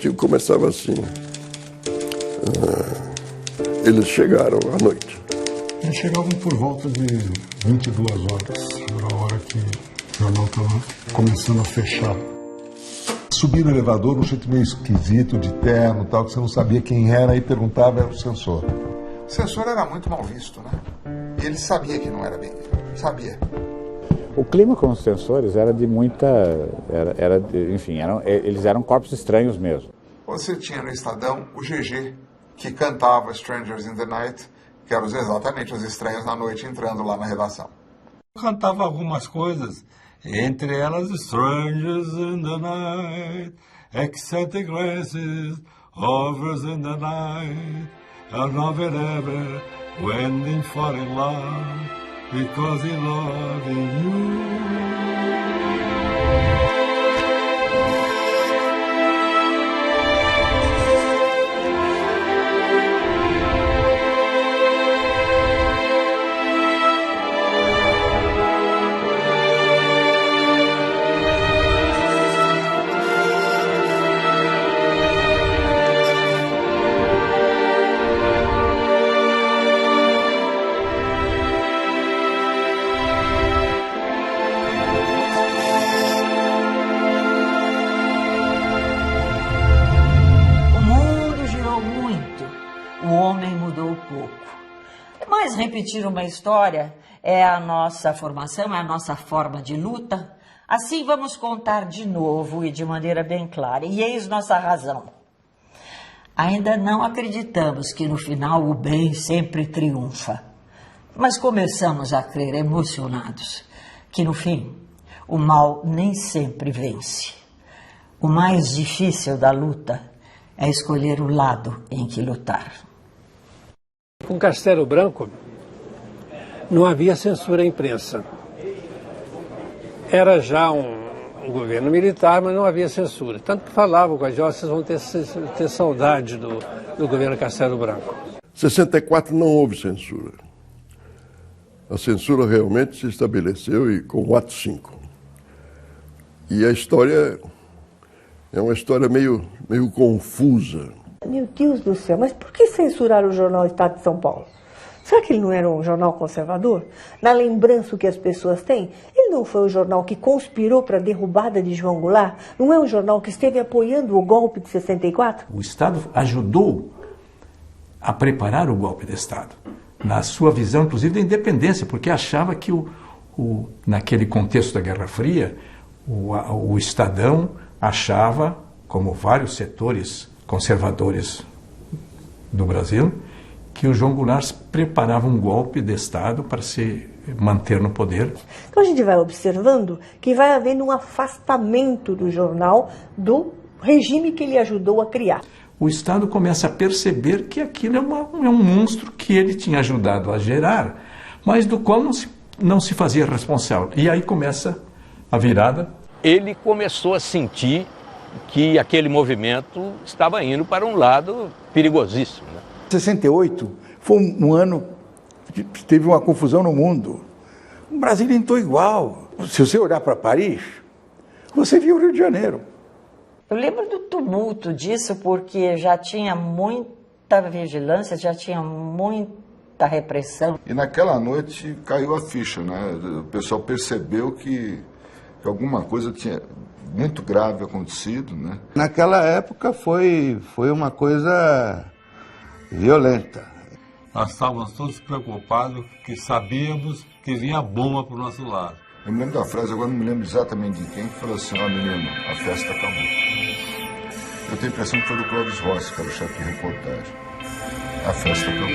artigo começava assim: eles chegaram à noite. Eles chegavam por volta de 22 horas, era a hora que o jornal estava começando a fechar. Subia no elevador, um jeito meio esquisito, de terno e tal, que você não sabia quem era e perguntava, era o censor. O censor era muito mal visto, né? E ele sabia que não era bem visto, sabia. O clima com os censores era de muita... enfim, eles eram corpos estranhos mesmo. Você tinha no Estadão o GG, que cantava Strangers in the Night, que eram exatamente os estranhos na noite entrando lá na redação. Cantava algumas coisas, entre elas Strangers in the Night, ecstatic glances, hovers in the night, I'll never ever, when they fall in love, because he loved you. O homem mudou pouco. Mas repetir uma história é a nossa formação, é a nossa forma de luta. Assim vamos contar de novo e de maneira bem clara. E eis nossa razão. Ainda não acreditamos que no final o bem sempre triunfa. Mas começamos a crer emocionados que no fim o mal nem sempre vence. O mais difícil da luta é escolher o lado em que lutar. Com Castelo Branco, não havia censura à imprensa. Era já um governo militar, mas não havia censura. Tanto que falavam com a gente, vocês vão ter saudade do governo Castelo Branco. Em 64 não houve censura. A censura realmente se estabeleceu com o ato 5. E a história é uma história meio confusa. Meu Deus do céu, mas por que censurar o jornal Estado de São Paulo? Será que ele não era um jornal conservador? Na lembrança que as pessoas têm, ele não foi o jornal que conspirou para a derrubada de João Goulart? Não é um jornal que esteve apoiando o golpe de 64? O Estado ajudou a preparar o golpe de Estado, na sua visão, inclusive, da independência, porque achava que, naquele contexto da Guerra Fria, o Estadão achava, como vários setores conservadores do Brasil, que o João Goulart preparava um golpe de Estado para se manter no poder. Então a gente vai observando que vai havendo um afastamento do jornal do regime que ele ajudou a criar. O Estado começa a perceber que aquilo é um monstro que ele tinha ajudado a gerar, mas do qual não se fazia responsável. E aí começa a virada. Ele começou a sentir que aquele movimento estava indo para um lado perigosíssimo. 68 foi um ano que teve uma confusão no mundo. O Brasil entrou igual. Se você olhar para Paris, você viu o Rio de Janeiro. Eu lembro do tumulto disso porque já tinha muita vigilância, já tinha muita repressão. E naquela noite caiu a ficha, né? O pessoal percebeu que alguma coisa tinha muito grave acontecido, né? Naquela época foi uma coisa violenta. Nós estávamos todos preocupados, que sabíamos que vinha bomba para o nosso lado. Eu me lembro da frase, agora não me lembro exatamente de quem, que falou assim: ó, menino, a festa acabou. Eu tenho a impressão que foi do Clóvis Rossi, que era o chefe de reportagem. A festa acabou.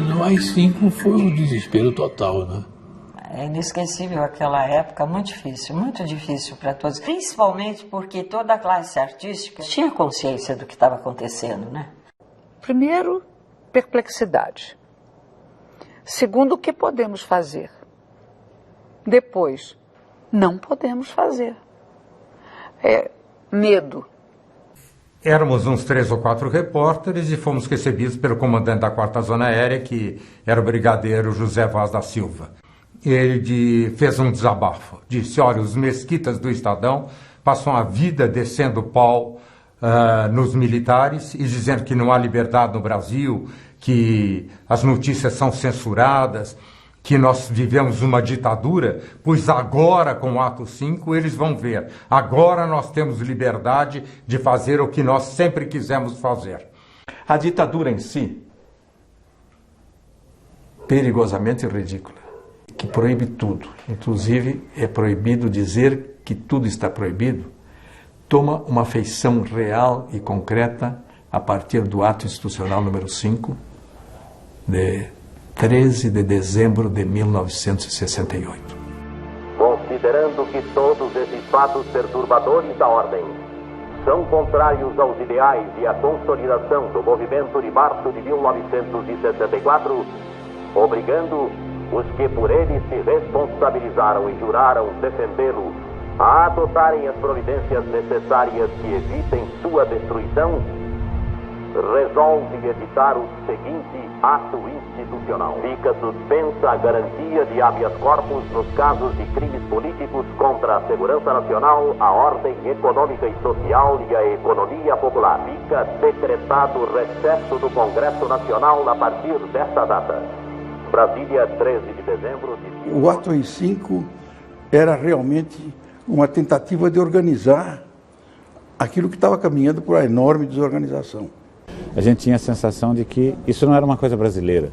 No AI-5 foi um desespero total, né? É inesquecível aquela época, muito difícil para todos. Principalmente porque toda a classe artística tinha consciência do que estava acontecendo, né? Primeiro, perplexidade. Segundo, o que podemos fazer? Depois, não podemos fazer. Medo. Éramos uns 3 ou 4 repórteres e fomos recebidos pelo comandante da 4ª Zona Aérea, que era o brigadeiro José Vaz da Silva. Ele fez um desabafo, disse, olha, os mesquitas do Estadão passam a vida descendo pau nos militares e dizendo que não há liberdade no Brasil, que as notícias são censuradas, que nós vivemos uma ditadura, pois agora, com o ato 5, eles vão ver. Agora nós temos liberdade de fazer o que nós sempre quisemos fazer. A ditadura em si, perigosamente ridícula, que proíbe tudo. Inclusive, é proibido dizer que tudo está proibido, toma uma feição real e concreta a partir do ato institucional número 5, de 13 de dezembro de 1968. Considerando que todos esses fatos perturbadores da ordem são contrários aos ideais e à consolidação do movimento de março de 1964, obrigando os que por ele se responsabilizaram e juraram defendê-lo a adotarem as providências necessárias que evitem sua destruição, resolve editar o seguinte ato institucional. Fica suspensa a garantia de habeas corpus nos casos de crimes políticos contra a segurança nacional, a ordem econômica e social e a economia popular. Fica decretado o recesso do Congresso Nacional a partir desta data. Brasília, 13 de dezembro de... O ato AI-5 era realmente uma tentativa de organizar aquilo que estava caminhando por uma enorme desorganização. A gente tinha a sensação de que isso não era uma coisa brasileira.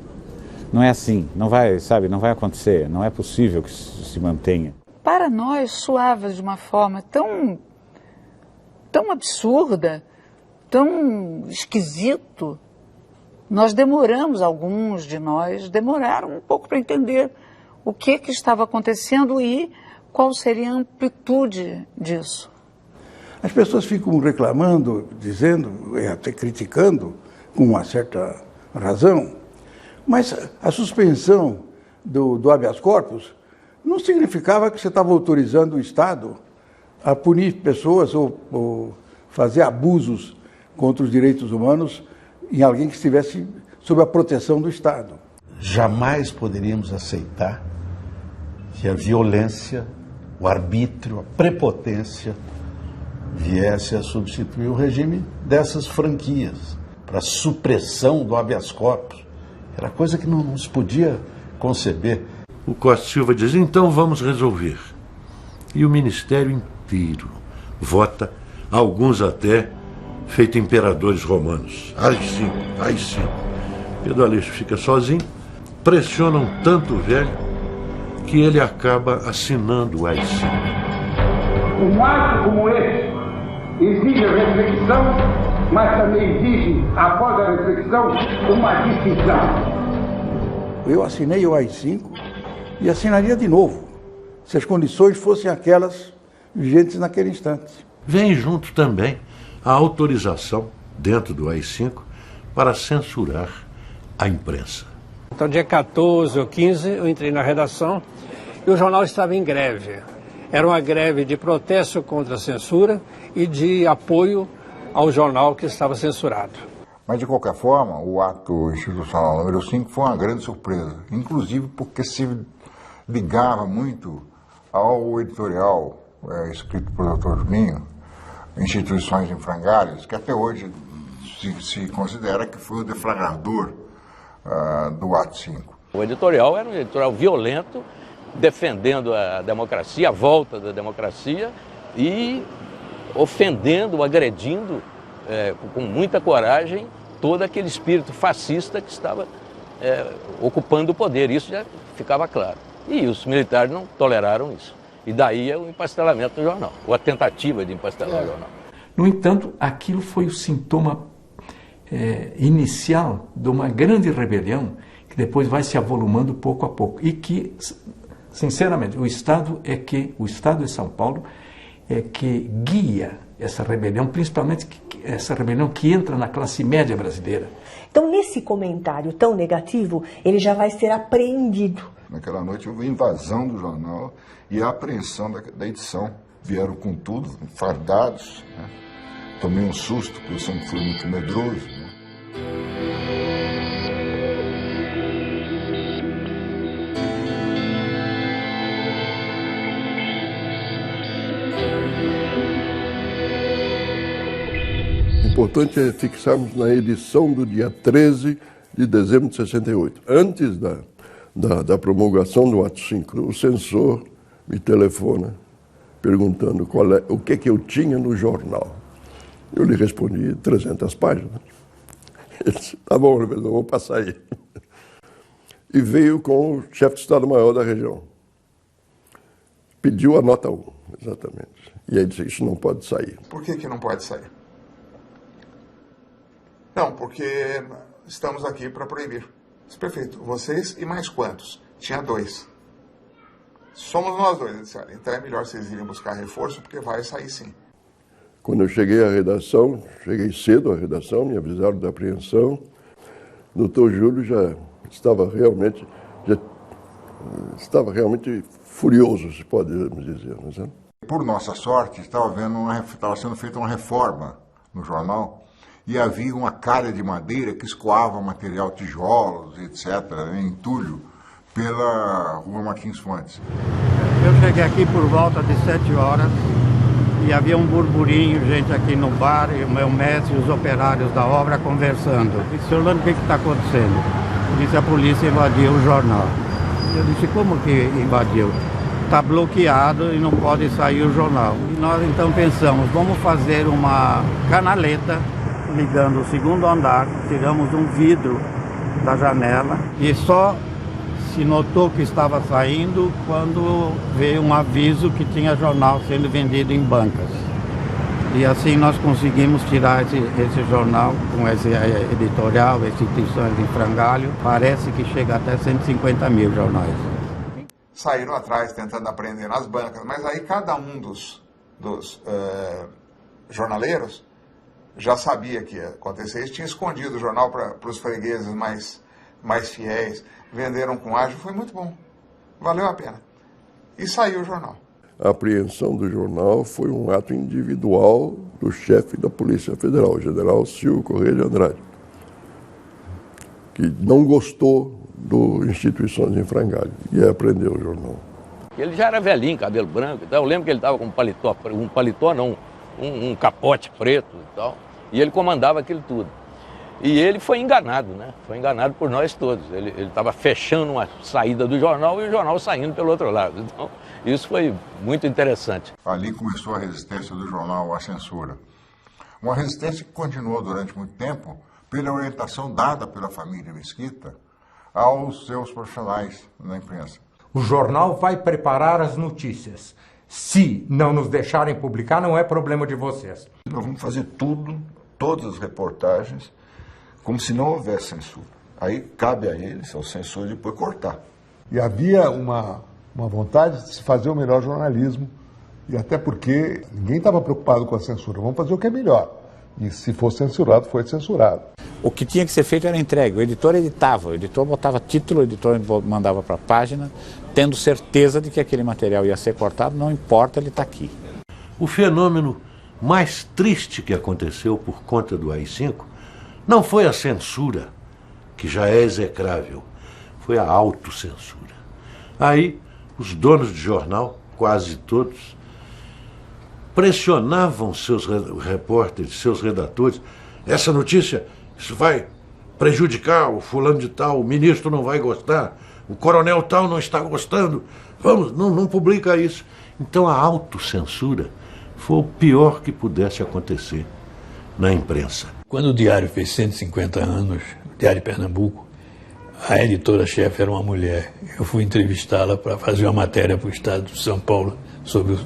Não é assim, não vai acontecer, não é possível que isso se mantenha. Para nós soava de uma forma tão absurda, tão esquisito. Nós demoramos, alguns de nós demoraram um pouco para entender o que estava acontecendo e qual seria a amplitude disso. As pessoas ficam reclamando, dizendo, até criticando, com uma certa razão, mas a suspensão do habeas corpus não significava que você estava autorizando o Estado a punir pessoas ou fazer abusos contra os direitos humanos em alguém que estivesse sob a proteção do Estado. Jamais poderíamos aceitar que a violência, o arbítrio, a prepotência viesse a substituir o regime dessas franquias para supressão do habeas corpus. Era coisa que não se podia conceber. O Costa Silva diz, então vamos resolver. E o Ministério inteiro vota, alguns até feito imperadores romanos. AI-5, AI-5. Pedro Aleixo fica sozinho, pressionam tanto o velho que ele acaba assinando o AI-5. Um ato como esse exige reflexão, mas também exige, após a reflexão, uma decisão. Eu assinei o AI-5 e assinaria de novo, se as condições fossem aquelas vigentes naquele instante. Vem junto também a autorização, dentro do AI-5, para censurar a imprensa. Então, dia 14 ou 15, eu entrei na redação e o jornal estava em greve. Era uma greve de protesto contra a censura e de apoio ao jornal que estava censurado. Mas, de qualquer forma, o ato institucional número 5 foi uma grande surpresa, inclusive porque se ligava muito ao editorial escrito por Dr. Juninho, Instituições em Frangalhos, que até hoje se considera que foi o deflagrador do ato 5. O editorial era um editorial violento, defendendo a democracia, a volta da democracia e ofendendo, agredindo com muita coragem todo aquele espírito fascista que estava ocupando o poder. Isso já ficava claro. E os militares não toleraram isso. E daí é o empastelamento do jornal, ou a tentativa de empastelar o jornal. No entanto, aquilo foi o sintoma inicial de uma grande rebelião que depois vai se avolumando pouco a pouco e que, sinceramente, o Estado de São Paulo é que guia essa rebelião, principalmente essa rebelião que entra na classe média brasileira. Então, nesse comentário tão negativo, ele já vai ser apreendido Naquela noite houve a invasão do jornal e a apreensão da edição. Vieram com tudo, fardados, né? Tomei um susto, porque eu sempre fui muito medroso, né? O importante é fixarmos na edição do dia 13 de dezembro de 68. Antes da promulgação do ato 5, o censor me telefona perguntando o que eu tinha no jornal. Eu lhe respondi 300 páginas. Ele disse, tá bom, eu vou passar aí. E veio com o chefe de Estado-Maior da região. Pediu a nota 1, exatamente. E aí disse, isso não pode sair. Por que não pode sair? Não, porque estamos aqui para proibir. Perfeito. Vocês e mais quantos? Tinha 2. Somos nós 2. Eu disse, então é melhor vocês irem buscar reforço, porque vai sair sim. Quando eu cheguei à redação, cheguei cedo à redação, me avisaram da apreensão. O doutor Júlio já estava realmente furioso, se podemos dizer. Não é? Por nossa sorte, estava sendo feita uma reforma no jornal e havia uma calha de madeira que escoava material, tijolos, etc., entulho, pela rua Martins Fontes. Eu cheguei aqui por volta de 7 horas e havia um burburinho, gente aqui no bar, e o meu mestre e os operários da obra conversando. Eu disse, Orlando, o que está acontecendo? Ele disse, a polícia invadiu o jornal. Eu disse, como que invadiu? Está bloqueado e não pode sair o jornal. E nós então pensamos, vamos fazer uma canaleta ligando o segundo andar, tiramos um vidro da janela e só se notou que estava saindo quando veio um aviso que tinha jornal sendo vendido em bancas. E assim nós conseguimos tirar esse jornal com esse editorial, instituições em frangalho. Parece que chega até 150 mil jornais. Saíram atrás tentando apreender nas bancas, mas aí cada um dos jornaleiros já sabia que ia acontecer. Eles tinham escondido o jornal para os fregueses mais fiéis. Venderam com ágio, foi muito bom. Valeu a pena. E saiu o jornal. A apreensão do jornal foi um ato individual do chefe da Polícia Federal, o general Silvio Correia de Andrade, que não gostou do Instituições em Frangalho e apreendeu o jornal. Ele já era velhinho, cabelo branco, então eu lembro que ele estava com um capote preto e tal, e ele comandava aquilo tudo. E ele foi enganado, né? Foi enganado por nós todos. Ele estava fechando uma saída do jornal e o jornal saindo pelo outro lado. Então, isso foi muito interessante. Ali começou a resistência do jornal à censura. Uma resistência que continuou durante muito tempo pela orientação dada pela família Mesquita aos seus profissionais na imprensa. O jornal vai preparar as notícias. Se não nos deixarem publicar, não é problema de vocês. Nós vamos fazer tudo, todas as reportagens, como se não houvesse censura. Aí cabe a eles, ao censor, depois cortar. E havia uma vontade de se fazer o melhor jornalismo, e até porque ninguém estava preocupado com a censura. Vamos fazer o que é melhor. E se for censurado, foi censurado. O que tinha que ser feito era entregue. O editor editava, o editor botava título, o editor mandava para a página, tendo certeza de que aquele material ia ser cortado, não importa, ele está aqui. O fenômeno mais triste que aconteceu por conta do AI-5 não foi a censura, que já é execrável, foi a autocensura. Aí, os donos de jornal, quase todos, pressionavam seus repórteres, seus redatores. Essa notícia, isso vai prejudicar o fulano de tal, o ministro não vai gostar, o coronel tal não está gostando, vamos, não publica isso. Então a autocensura foi o pior que pudesse acontecer na imprensa. Quando o Diário fez 150 anos, o Diário de Pernambuco, a editora-chefe era uma mulher. Eu fui entrevistá-la para fazer uma matéria para o Estado de São Paulo sobre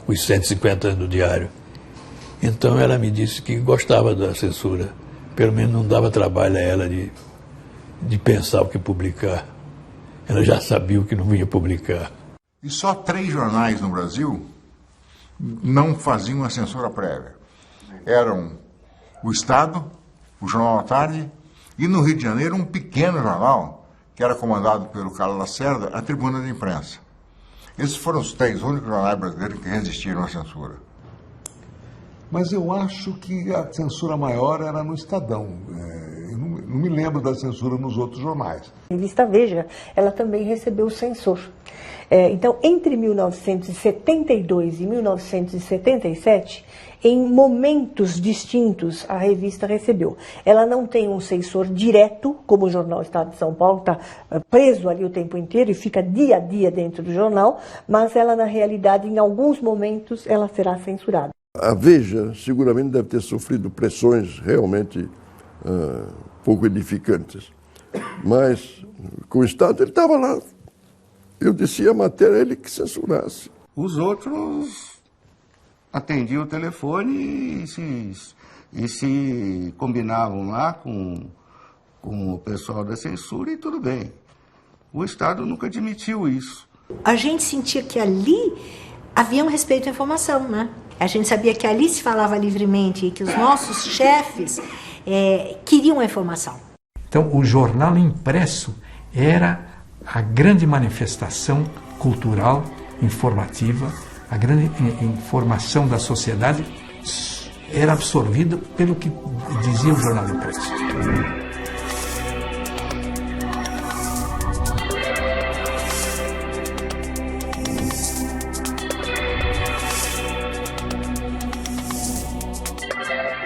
os 150 anos do Diário. Então ela me disse que gostava da censura, pelo menos não dava trabalho a ela de pensar o que publicar. Ela já sabia o que não ia publicar. E só 3 jornais no Brasil não faziam a censura prévia. Eram o Estado, o Jornal à Tarde e no Rio de Janeiro um pequeno jornal que era comandado pelo Carlos Lacerda, a Tribuna de Imprensa. Esses foram os três únicos jornais brasileiros que resistiram à censura. Mas eu acho que a censura maior era no Estadão. Eu não me lembro da censura nos outros jornais. A revista Veja, ela também recebeu censor. Então, entre 1972 e 1977, em momentos distintos, a revista recebeu. Ela não tem um censor direto, como o jornal Estado de São Paulo, está preso ali o tempo inteiro e fica dia a dia dentro do jornal, mas ela, na realidade, em alguns momentos, ela será censurada. A Veja seguramente deve ter sofrido pressões realmente pouco edificantes. Mas com o Estado ele estava lá. Eu descia a matéria, ele que censurasse. Os outros atendiam o telefone e se combinavam lá com o pessoal da censura e tudo bem. O Estado nunca admitiu isso. A gente sentia que ali havia um respeito à informação, né? A gente sabia que ali se falava livremente e que os nossos chefes queriam a informação. Então, o jornal impresso era a grande manifestação cultural, informativa, a grande informação da sociedade era absorvida pelo que dizia o jornal impresso.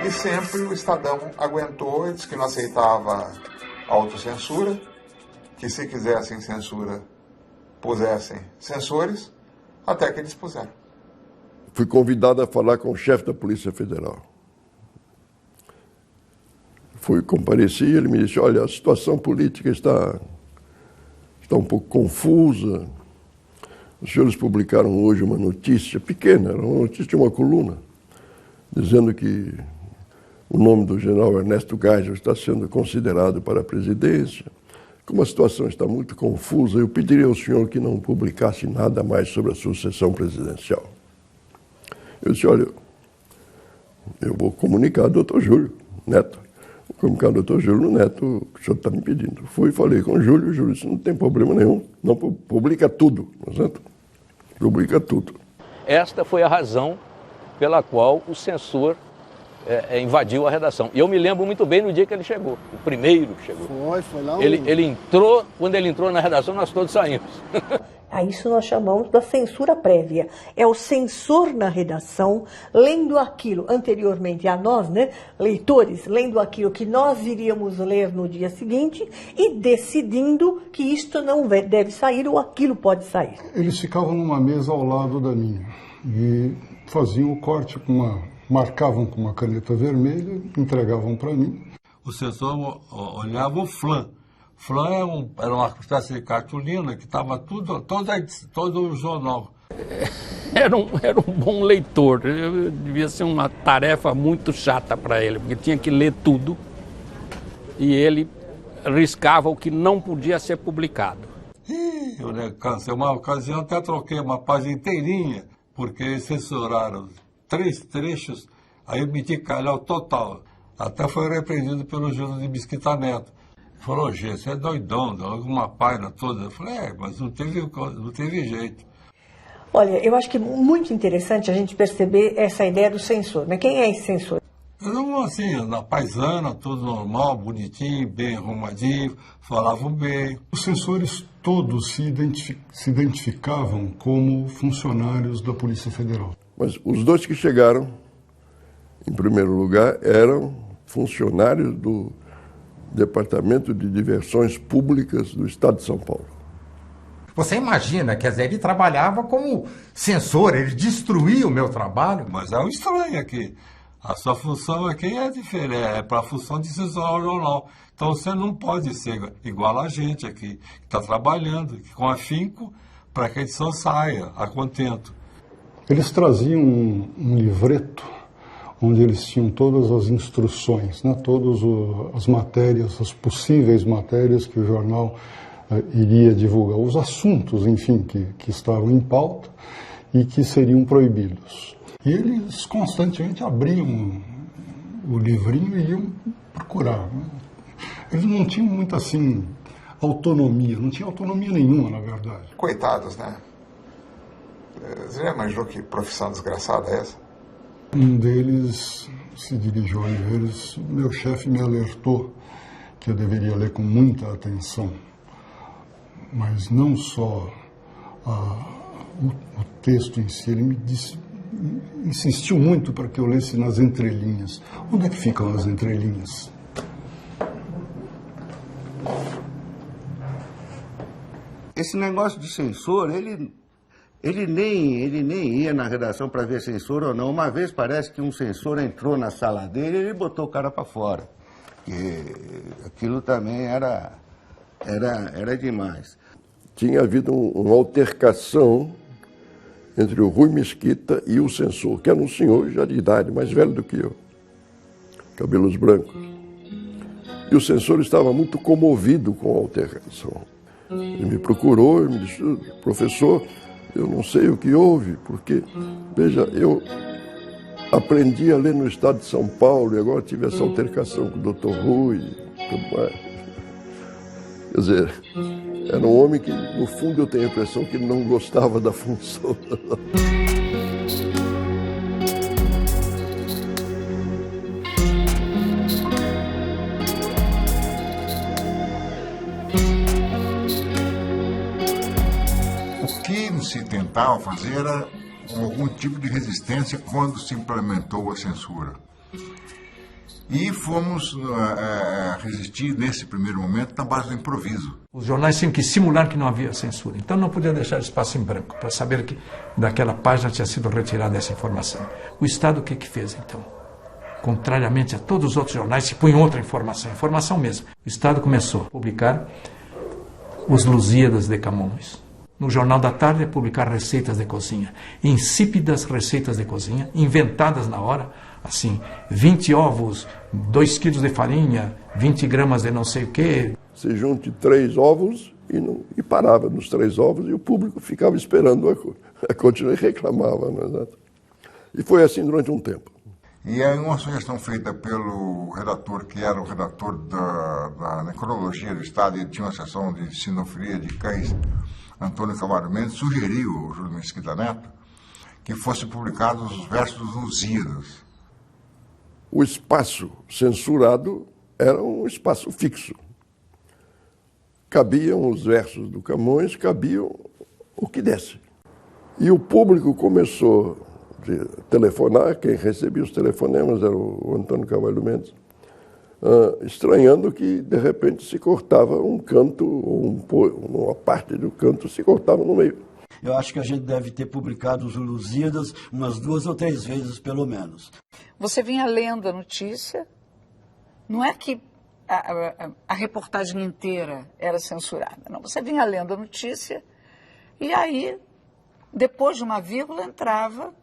E sempre o Estadão aguentou e disse que não aceitava autocensura, que se quisessem censura, pusessem censores, até que eles puseram. Fui convidado a falar com o chefe da Polícia Federal. Compareci e ele me disse, olha, a situação política está um pouco confusa. Os senhores publicaram hoje uma notícia pequena, era uma notícia de uma coluna, dizendo que o nome do general Ernesto Geisel está sendo considerado para a presidência. Como a situação está muito confusa, eu pediria ao senhor que não publicasse nada mais sobre a sucessão presidencial. Eu disse, olha, eu vou comunicar ao doutor Júlio Neto. Vou comunicar ao doutor Júlio Neto o que o senhor está me pedindo. Fui e falei com o Júlio disse, não tem problema nenhum, não publica tudo, não é certo? Publica tudo. Esta foi a razão pela qual o censor invadiu a redação. E eu me lembro muito bem no dia que ele chegou, o primeiro que chegou. Foi lá. Ele entrou, quando ele entrou na redação, nós todos saímos. A isso nós chamamos da censura prévia. É o censor na redação, lendo aquilo anteriormente a nós, né, leitores, lendo aquilo que nós iríamos ler no dia seguinte e decidindo que isto não deve sair ou aquilo pode sair. Eles ficavam numa mesa ao lado da minha e faziam o corte marcavam com uma caneta vermelha, entregavam para mim. O censor olhava o flan. Flan era uma espécie de cartolina que estava todo o jornal. Era um bom leitor. Devia ser uma tarefa muito chata para ele, porque tinha que ler tudo e ele riscava o que não podia ser publicado. Eu cansei. Uma ocasião até troquei uma página inteirinha, porque eles censuraram 3 trechos, aí eu meti calhau total. Até foi repreendido pelo Júlio de Mesquita Neto. Ele falou, Gê, você é doidão, uma página toda. Eu falei, mas não teve jeito. Olha, eu acho que é muito interessante a gente perceber essa ideia do censor, né? Quem é esse censor? Eram assim, na paisana, tudo normal, bonitinho, bem arrumadinho, falavam bem. Os censores todos se identificavam como funcionários da Polícia Federal. Mas os dois que chegaram, em primeiro lugar, eram funcionários do Departamento de Diversões Públicas do Estado de São Paulo. Você imagina, quer dizer, ele trabalhava como censor, ele destruía o meu trabalho. Mas é um estranho aqui. A sua função aqui é diferente, é para a função de censurar o jornal. Então você não pode ser igual a gente aqui, que está trabalhando com afinco para que a edição saia a contento. Eles traziam um livreto onde eles tinham todas as instruções, né, todas as matérias, as possíveis matérias que o jornal iria divulgar, os assuntos, enfim, que estavam em pauta e que seriam proibidos. E eles constantemente abriam o livrinho e iam procurar. Né? Eles não tinham muito assim autonomia. Não tinha autonomia nenhuma, na verdade. Coitados, né? Você já imaginou que profissão desgraçada é essa? Um deles se dirigiu a eles. Meu chefe me alertou que eu deveria ler com muita atenção. Mas não só o texto em si, ele me disse, insistiu muito para que eu lesse nas entrelinhas. Onde é que ficam as entrelinhas? Esse negócio de censor, ele nem ia na redação para ver censor ou não. Uma vez parece que um censor entrou na sala dele e ele botou o cara para fora. Que aquilo também era demais. Tinha havido uma altercação entre o Rui Mesquita e o censor, que era um senhor já de idade, mais velho do que eu, cabelos brancos. E o censor estava muito comovido com a altercação. Ele me procurou e me disse, professor, eu não sei o que houve, porque, veja, eu aprendi a ler no estado de São Paulo e agora tive essa altercação com o Dr. Rui e tudo mais. Quer dizer, era um homem que, no fundo, eu tenho a impressão que ele não gostava da função. O que se tentava fazer era algum tipo de resistência quando se implementou a censura. E fomos resistir, nesse primeiro momento, na base do improviso. Os jornais tinham que simular que não havia censura. Então não podia deixar espaço em branco para saber que daquela página tinha sido retirada essa informação. O Estado o que fez, então? Contrariamente a todos os outros jornais, se punha outra informação mesmo. O Estado começou a publicar os Lusíadas de Camões. No Jornal da Tarde, publicar receitas de cozinha. Insípidas receitas de cozinha, inventadas na hora. Assim, 20 ovos, 2 quilos de farinha, 20 gramas de não sei o quê. Se junte 3 ovos e parava nos 3 ovos e o público ficava esperando a continuar e reclamava. Né? E foi assim durante um tempo. E aí uma sugestão feita pelo redator, que era o redator da necrologia do Estado, e tinha uma seção de sinofilia de cães, Antônio Camargo Mendes, sugeriu ao Júlio Mesquita Neto que fossem publicados os versos dos Lusíadas. O espaço censurado era um espaço fixo. Cabiam os versos do Camões, cabiam o que desse. E o público começou a telefonar, quem recebia os telefonemas era o Antônio Camargo Mendes, estranhando que, de repente, se cortava um canto, uma parte do canto se cortava no meio. Eu acho que a gente deve ter publicado os Lusíadas umas 2 ou 3 vezes, pelo menos. Você vinha lendo a notícia, não é que a reportagem inteira era censurada, não. Você vinha lendo a notícia e aí, depois de uma vírgula, entrava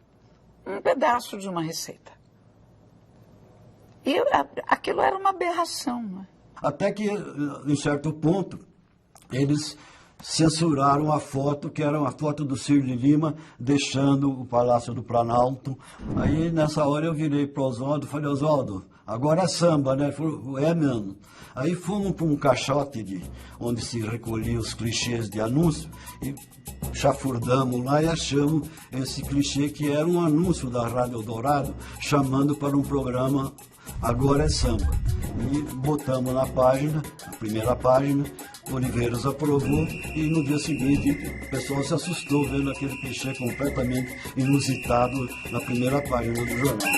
um pedaço de uma receita. E aquilo era uma aberração, não é? Até que, em certo ponto, eles censuraram a foto, que era uma foto do Ciro de Lima deixando o Palácio do Planalto. Aí, nessa hora, eu virei para o Oswaldo e falei, Oswaldo, agora é samba, né? Ele falou, é mesmo. Aí fomos para um caixote onde se recolhia os clichês de anúncio e chafurdamos lá e achamos esse clichê que era um anúncio da Rádio Dourado chamando para um programa Agora é Samba. E botamos na página, na primeira página, Oliveiros aprovou e no dia seguinte o pessoal se assustou vendo aquele clichê completamente inusitado na primeira página do jornal.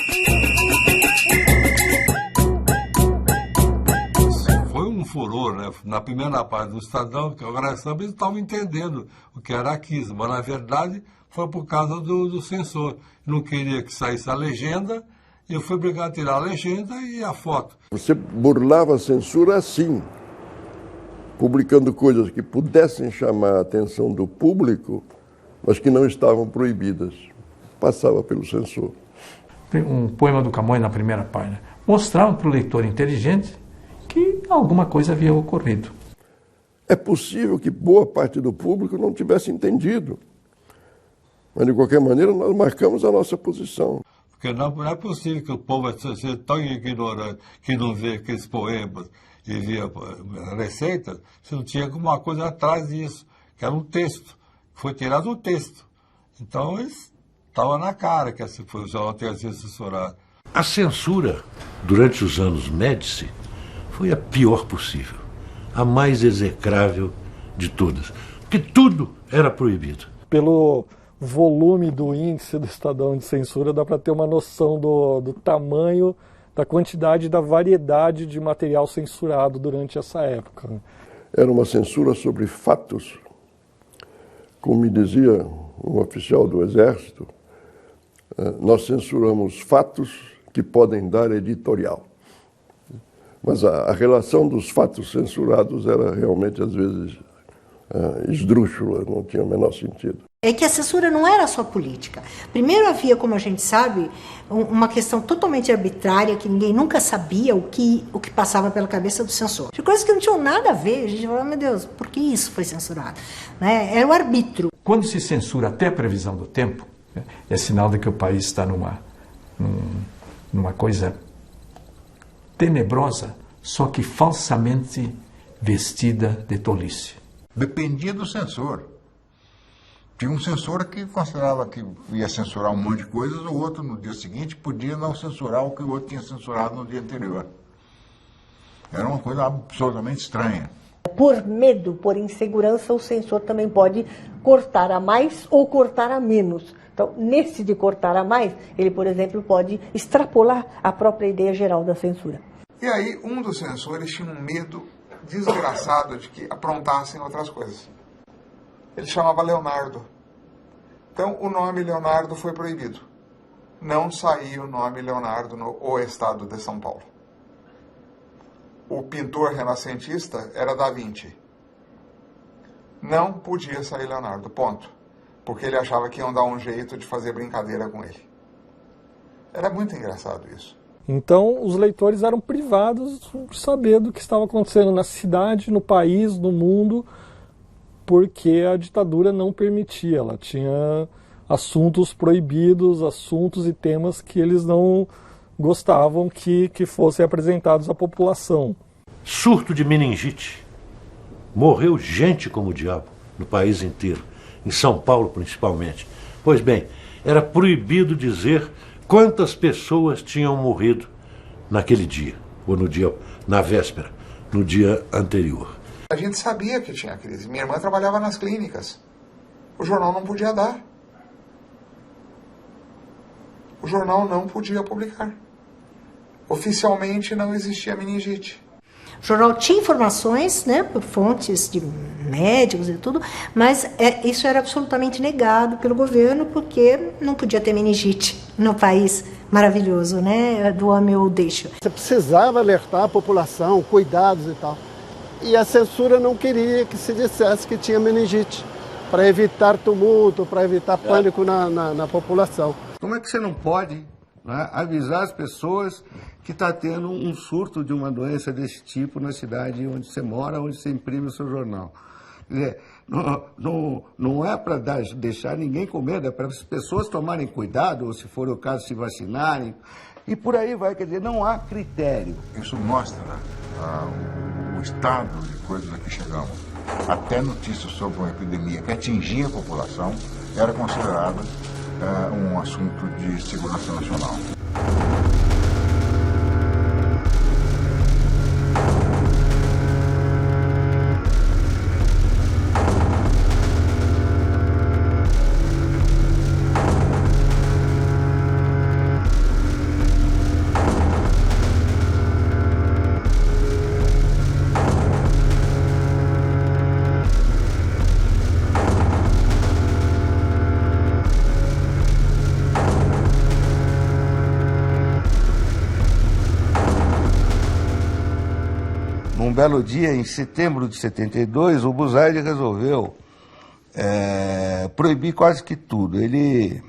Foi um furor, né? Na primeira página do Estadão, que agora é Samba, eles estavam entendendo o que era aquismo, mas na verdade foi por causa do censor. Não queria que saísse a legenda. Eu fui obrigado a tirar a legenda e a foto. Você burlava a censura assim, publicando coisas que pudessem chamar a atenção do público, mas que não estavam proibidas. Passava pelo censor. Um poema do Camões na primeira página. Mostrava para o leitor inteligente que alguma coisa havia ocorrido. É possível que boa parte do público não tivesse entendido. Mas, de qualquer maneira, nós marcamos a nossa posição. Porque não é possível que o povo seja tão ignorante que não vê aqueles poemas e via a receita, você não tinha alguma coisa atrás disso, que era um texto. Foi tirado o texto. Então, estava na cara que o jornal tinha sido censurado. A censura, durante os anos Médici, foi a pior possível, a mais execrável de todas, porque tudo era proibido. Pelo volume do índice do Estadão de censura, dá para ter uma noção do tamanho, da quantidade e da variedade de material censurado durante essa época. Era uma censura sobre fatos. Como me dizia um oficial do Exército, nós censuramos fatos que podem dar editorial. Mas a relação dos fatos censurados era realmente, às vezes, esdrúxula, não tinha o menor sentido. É que a censura não era só política. Primeiro havia, como a gente sabe, uma questão totalmente arbitrária, que ninguém nunca sabia o que passava pela cabeça do censor. De coisas que não tinham nada a ver, a gente falava, meu Deus, por que isso foi censurado? Né? Era o arbítrio. Quando se censura até a previsão do tempo, é sinal de que o país está numa coisa tenebrosa, só que falsamente vestida de tolice. Dependia do censor. Tinha um censor que considerava que ia censurar um monte de coisas, o outro, no dia seguinte, podia não censurar o que o outro tinha censurado no dia anterior. Era uma coisa absolutamente estranha. Por medo, por insegurança, o censor também pode cortar a mais ou cortar a menos. Então, nesse de cortar a mais, ele, por exemplo, pode extrapolar a própria ideia geral da censura. E aí, um dos censores tinha um medo desgraçado de que aprontassem outras coisas. Ele chamava Leonardo. Então, o nome Leonardo foi proibido. Não saía o nome Leonardo no O Estado de São Paulo. O pintor renascentista era Da Vinci. Não podia sair Leonardo, ponto. Porque ele achava que iam dar um jeito de fazer brincadeira com ele. Era muito engraçado isso. Então, os leitores eram privados de saber do que estava acontecendo na cidade, no país, no mundo, porque a ditadura não permitia. Ela tinha assuntos proibidos, assuntos e temas que eles não gostavam que fossem apresentados à população. Surto de meningite. Morreu gente como o diabo no país inteiro, em São Paulo principalmente. Pois bem, era proibido dizer quantas pessoas tinham morrido naquele dia, ou na véspera, no dia anterior. A gente sabia que tinha crise. Minha irmã trabalhava nas clínicas. O jornal não podia dar. O jornal não podia publicar. Oficialmente não existia meningite. O jornal tinha informações, né, por fontes de médicos e tudo, mas isso era absolutamente negado pelo governo, porque não podia ter meningite no país maravilhoso, né, do ame ou deixa. Você precisava alertar a população, cuidados e tal. E a censura não queria que se dissesse que tinha meningite, para evitar tumulto, para evitar pânico na população. Como é que você não pode, né, avisar as pessoas que está tendo um surto de uma doença desse tipo na cidade onde você mora, onde você imprime o seu jornal? Quer dizer, não é para deixar ninguém com medo, é para as pessoas tomarem cuidado, ou se for o caso, se vacinarem. E por aí vai, quer dizer, não há critério. Isso mostra o estado de coisas a que chegamos. Até notícias sobre uma epidemia que atingia a população era considerada um assunto de segurança nacional. Um belo dia, em setembro de 72, o Buzaide resolveu proibir quase que tudo. Ele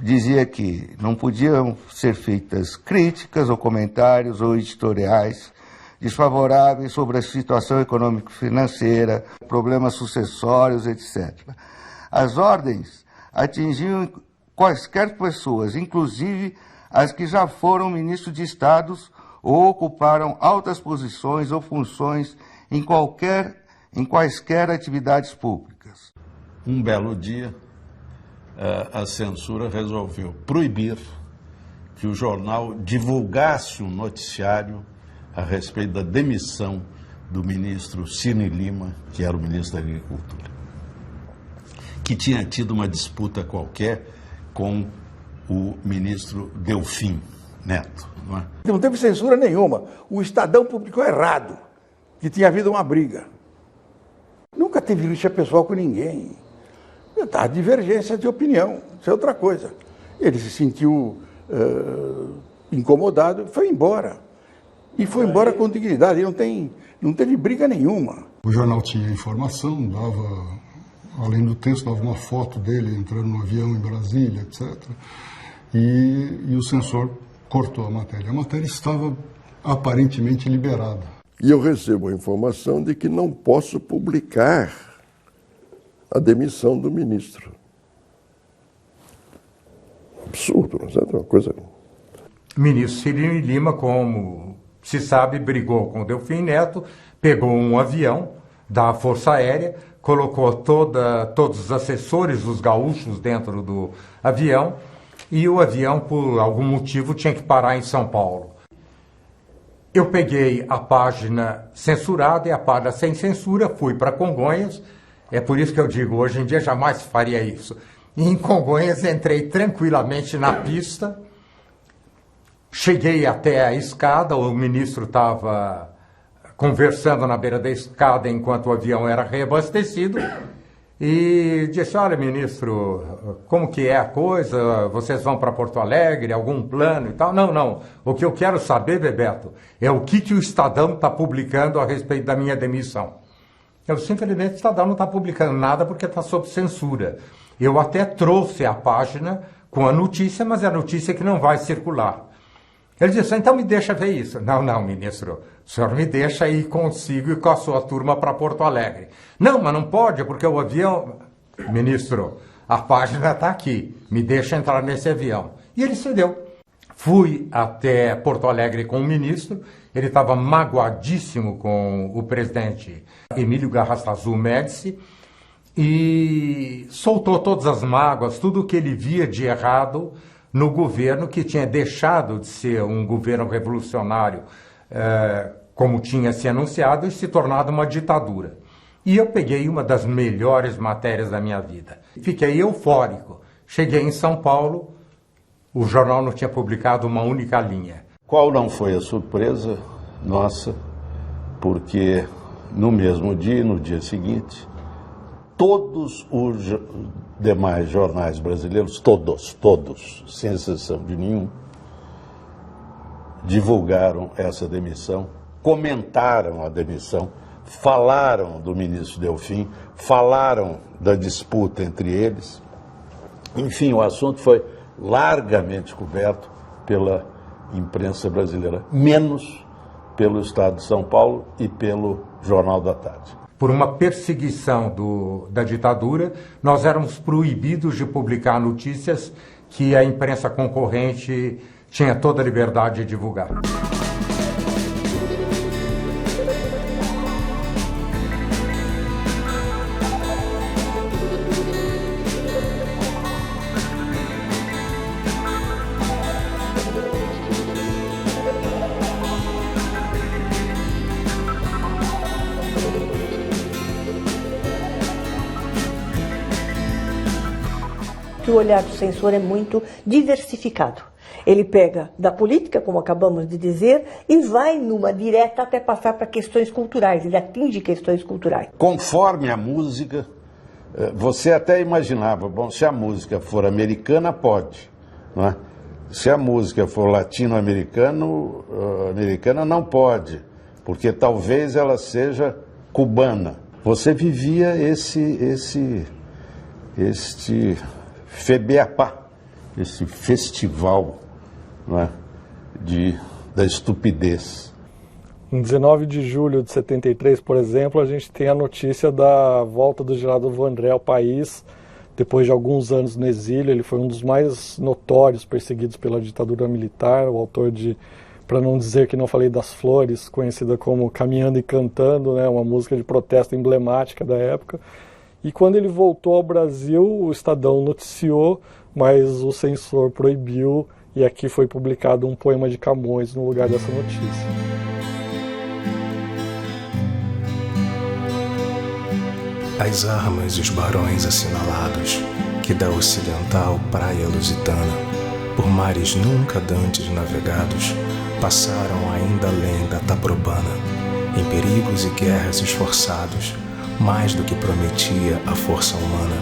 dizia que não podiam ser feitas críticas ou comentários ou editoriais desfavoráveis sobre a situação econômico-financeira, problemas sucessórios, etc. As ordens atingiam quaisquer pessoas, inclusive as que já foram ministros de Estados ou ocuparam altas posições ou funções em quaisquer atividades públicas. Um belo dia, a censura resolveu proibir que o jornal divulgasse um noticiário a respeito da demissão do ministro Cirne Lima, que era o ministro da Agricultura, que tinha tido uma disputa qualquer com o ministro Delfim Neto. Não é? Não teve censura nenhuma. O Estadão publicou errado, que tinha havido uma briga. Nunca teve rixa pessoal com ninguém. Tá, divergência de opinião, isso é outra coisa. Ele se sentiu incomodado, foi embora. E foi embora com dignidade, não teve briga nenhuma. O jornal tinha informação, dava, além do texto, dava uma foto dele entrando no avião em Brasília, etc. E o censor cortou a matéria. A matéria estava aparentemente liberada. E eu recebo a informação de que não posso publicar a demissão do ministro. Absurdo, não é uma coisa... O ministro Cirne Lima, como se sabe, brigou com o Delfim Neto, pegou um avião da Força Aérea, colocou todos os assessores dos gaúchos dentro do avião, e o avião, por algum motivo, tinha que parar em São Paulo. Eu peguei a página censurada e a página sem censura, fui para Congonhas. É por isso que eu digo, hoje em dia jamais faria isso. E em Congonhas entrei tranquilamente na pista, cheguei até a escada, o ministro estava conversando na beira da escada enquanto o avião era reabastecido, e disse, olha, ministro, como que é a coisa? Vocês vão para Porto Alegre, algum plano e tal? Não. O que eu quero saber, Bebeto, é o que o Estadão está publicando a respeito da minha demissão. Eu, simplesmente, o Estadão não está publicando nada porque está sob censura. Eu até trouxe a página com a notícia, mas é a notícia que não vai circular. Ele disse, então me deixa ver isso. Não, ministro, o senhor me deixa ir consigo e com a sua turma para Porto Alegre. Não, mas não pode, porque o avião... Ministro, a página está aqui, me deixa entrar nesse avião. E ele cedeu. Fui até Porto Alegre com o ministro, ele estava magoadíssimo com o presidente Emílio Garrastazu Médici e soltou todas as mágoas, tudo o que ele via de errado no governo, que tinha deixado de ser um governo revolucionário, como tinha se anunciado, e se tornado uma ditadura. E eu peguei uma das melhores matérias da minha vida. Fiquei eufórico. Cheguei em São Paulo, o jornal não tinha publicado uma única linha. Qual não foi a surpresa nossa, porque no mesmo dia, no dia seguinte, todos os demais jornais brasileiros, todos, sem exceção de nenhum, divulgaram essa demissão, comentaram a demissão, falaram do ministro Delfim, falaram da disputa entre eles. Enfim, o assunto foi largamente coberto pela imprensa brasileira, menos pelo Estado de São Paulo e pelo Jornal da Tarde. Por uma perseguição da ditadura, nós éramos proibidos de publicar notícias que a imprensa concorrente tinha toda a liberdade de divulgar. O olhar do censor é muito diversificado. Ele pega da política, como acabamos de dizer, e vai numa direta até passar para questões culturais. Ele atinge questões culturais. Conforme a música, você até imaginava, bom, se a música for americana, pode, não é? Se a música for latino-americana, não pode, porque talvez ela seja cubana. Você vivia este FEBEAPA, esse festival, não é, da estupidez. Em 19 de julho de 73, por exemplo, a gente tem a notícia da volta do Geraldo Vandré ao país, depois de alguns anos no exílio. Ele foi um dos mais notórios perseguidos pela ditadura militar, o autor de para não dizer que não falei das Flores, conhecida como Caminhando e Cantando, né, uma música de protesto emblemática da época. E quando ele voltou ao Brasil, o Estadão noticiou, mas o censor proibiu, e aqui foi publicado um poema de Camões no lugar dessa notícia. As armas e os barões assinalados, que da ocidental praia lusitana, por mares nunca dantes navegados, passaram ainda além da Taprobana, em perigos e guerras esforçados, mais do que prometia a força humana,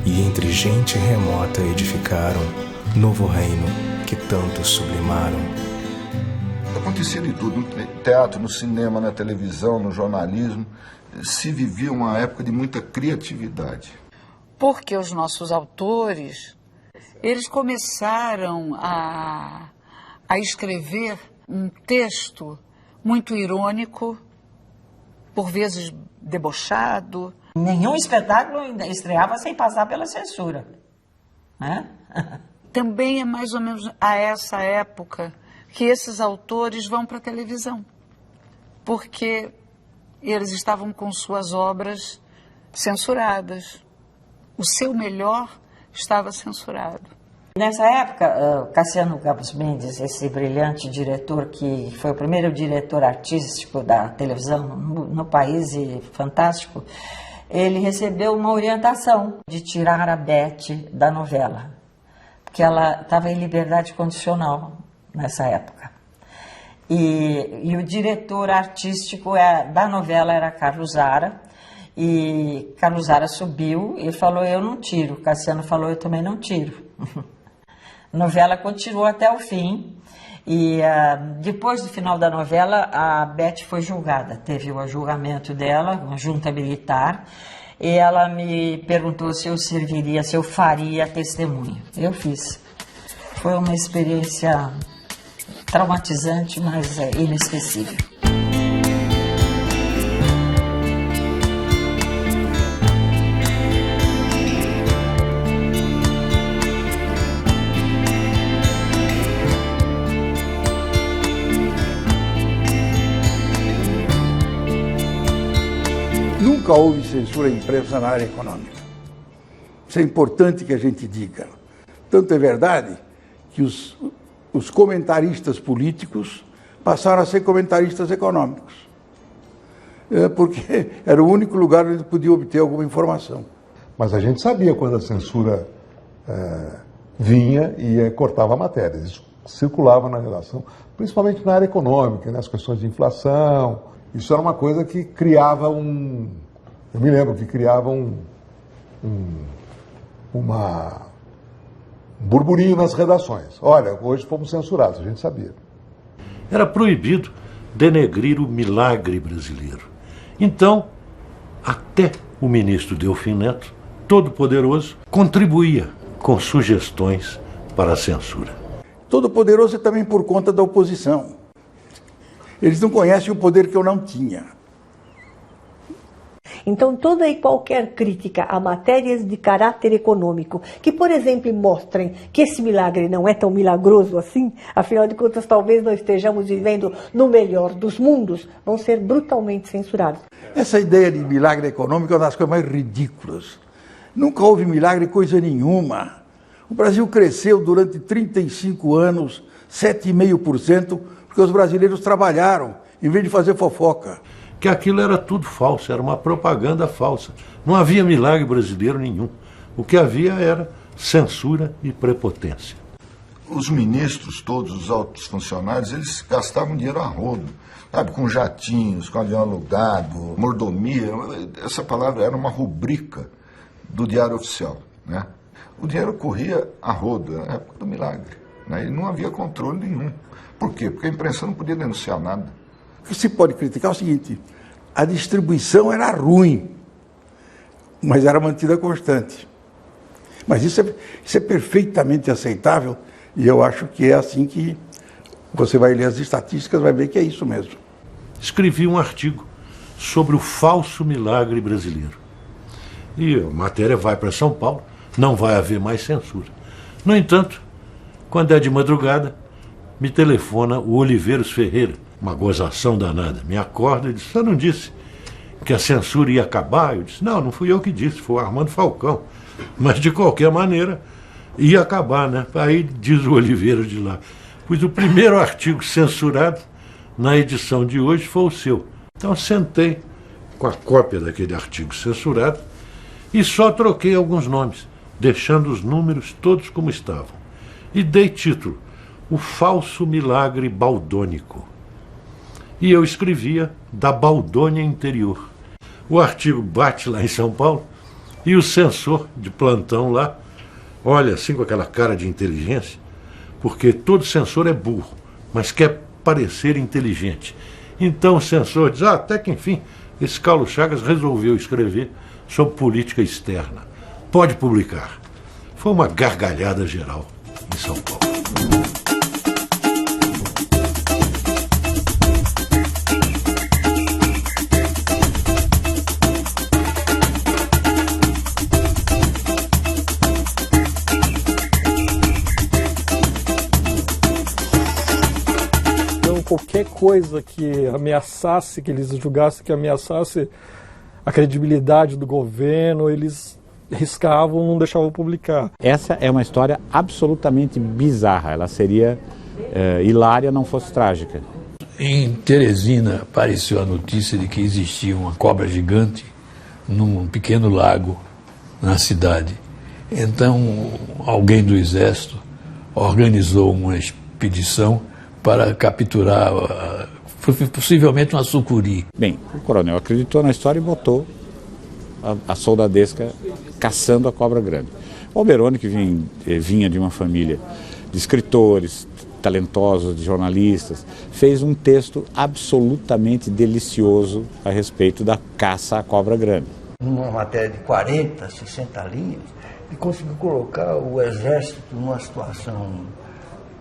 e entre gente remota edificaram novo reino que tanto sublimaram. Acontecia de tudo, no teatro, no cinema, na televisão, no jornalismo. Se vivia uma época de muita criatividade. Porque os nossos autores, eles começaram a escrever um texto muito irônico, por vezes debochado. Nenhum espetáculo estreava sem passar pela censura, né? Também é mais ou menos a essa época que esses autores vão para a televisão, porque eles estavam com suas obras censuradas. O seu melhor estava censurado. Nessa época, Cassiano Campos Mendes, esse brilhante diretor que foi o primeiro diretor artístico da televisão no país e fantástico, ele recebeu uma orientação de tirar a Beth da novela, porque ela estava em liberdade condicional nessa época. E o diretor artístico da novela era Carlos Zara, e Carlos Zara subiu e falou, eu não tiro. Cassiano falou, eu também não tiro. A novela continuou até o fim, e depois do final da novela, a Beth foi julgada. Teve o julgamento dela, uma junta militar, e ela me perguntou se eu serviria, se eu faria testemunha. Eu fiz. Foi uma experiência traumatizante, mas inesquecível. Nunca houve censura impressa na área econômica. Isso é importante que a gente diga. Tanto é verdade que os comentaristas políticos passaram a ser comentaristas econômicos, porque era o único lugar onde podia obter alguma informação. Mas a gente sabia quando a censura vinha e cortava matérias. Isso circulava na redação, principalmente na área econômica, nas questões de inflação. Isso era uma coisa que criava eu me lembro que criava um burburinho nas redações. Olha, hoje fomos censurados, a gente sabia. Era proibido denegrir o milagre brasileiro. Então, até o ministro Delfim Neto, todo poderoso, contribuía com sugestões para a censura. Todo poderoso é também por conta da oposição. Eles não conhecem o poder que eu não tinha. Então, toda e qualquer crítica a matérias de caráter econômico, que, por exemplo, mostrem que esse milagre não é tão milagroso assim, afinal de contas, talvez não estejamos vivendo no melhor dos mundos, vão ser brutalmente censurados. Essa ideia de milagre econômico é uma das coisas mais ridículas. Nunca houve milagre coisa nenhuma. O Brasil cresceu durante 35 anos, 7,5%, porque os brasileiros trabalharam, em vez de fazer fofoca. Que aquilo era tudo falso, era uma propaganda falsa. Não havia milagre brasileiro nenhum. O que havia era censura e prepotência. Os ministros, todos os altos funcionários, eles gastavam dinheiro a rodo, sabe, com jatinhos, com avião alugado, mordomia. Essa palavra era uma rubrica do Diário Oficial, né? O dinheiro corria a rodo, na época do milagre, né? E não havia controle nenhum. Por quê? Porque a imprensa não podia denunciar nada. O que se pode criticar é o seguinte, a distribuição era ruim, mas era mantida constante. Mas isso é perfeitamente aceitável, e eu acho que é assim que você vai ler as estatísticas, vai ver que é isso mesmo. Escrevi um artigo sobre o falso milagre brasileiro. E a matéria vai para São Paulo, não vai haver mais censura. No entanto, quando é de madrugada, me telefona o Oliveiros Ferreira, uma gozação danada. Me acorda e diz: você não disse que a censura ia acabar? Eu disse: não fui eu que disse, foi o Armando Falcão. Mas, de qualquer maneira, ia acabar, né? Aí diz o Oliveiros de lá: pois o primeiro artigo censurado na edição de hoje foi o seu. Então, sentei com a cópia daquele artigo censurado e só troquei alguns nomes, deixando os números todos como estavam. E dei título: O Falso Milagre Baldônico. E eu escrevia da Baldônia Interior. O artigo bate lá em São Paulo e o censor de plantão lá olha assim com aquela cara de inteligência, porque todo censor é burro, mas quer parecer inteligente. Então o censor diz: até que enfim, esse Carlos Chagas resolveu escrever sobre política externa. Pode publicar. Foi uma gargalhada geral em São Paulo. Qualquer coisa que ameaçasse, que eles julgassem que ameaçasse a credibilidade do governo, eles riscavam, não deixavam publicar. Essa é uma história absolutamente bizarra. Ela seria hilária, não fosse trágica. Em Teresina apareceu a notícia de que existia uma cobra gigante num pequeno lago na cidade. Então, alguém do Exército organizou uma expedição para capturar, possivelmente, uma sucuri. Bem, o coronel acreditou na história e botou a soldadesca caçando a cobra grande. O Alberoni, que vinha de uma família de escritores talentosos, de jornalistas, fez um texto absolutamente delicioso a respeito da caça à cobra grande. Numa matéria de 40, 60 linhas, ele conseguiu colocar o Exército numa situação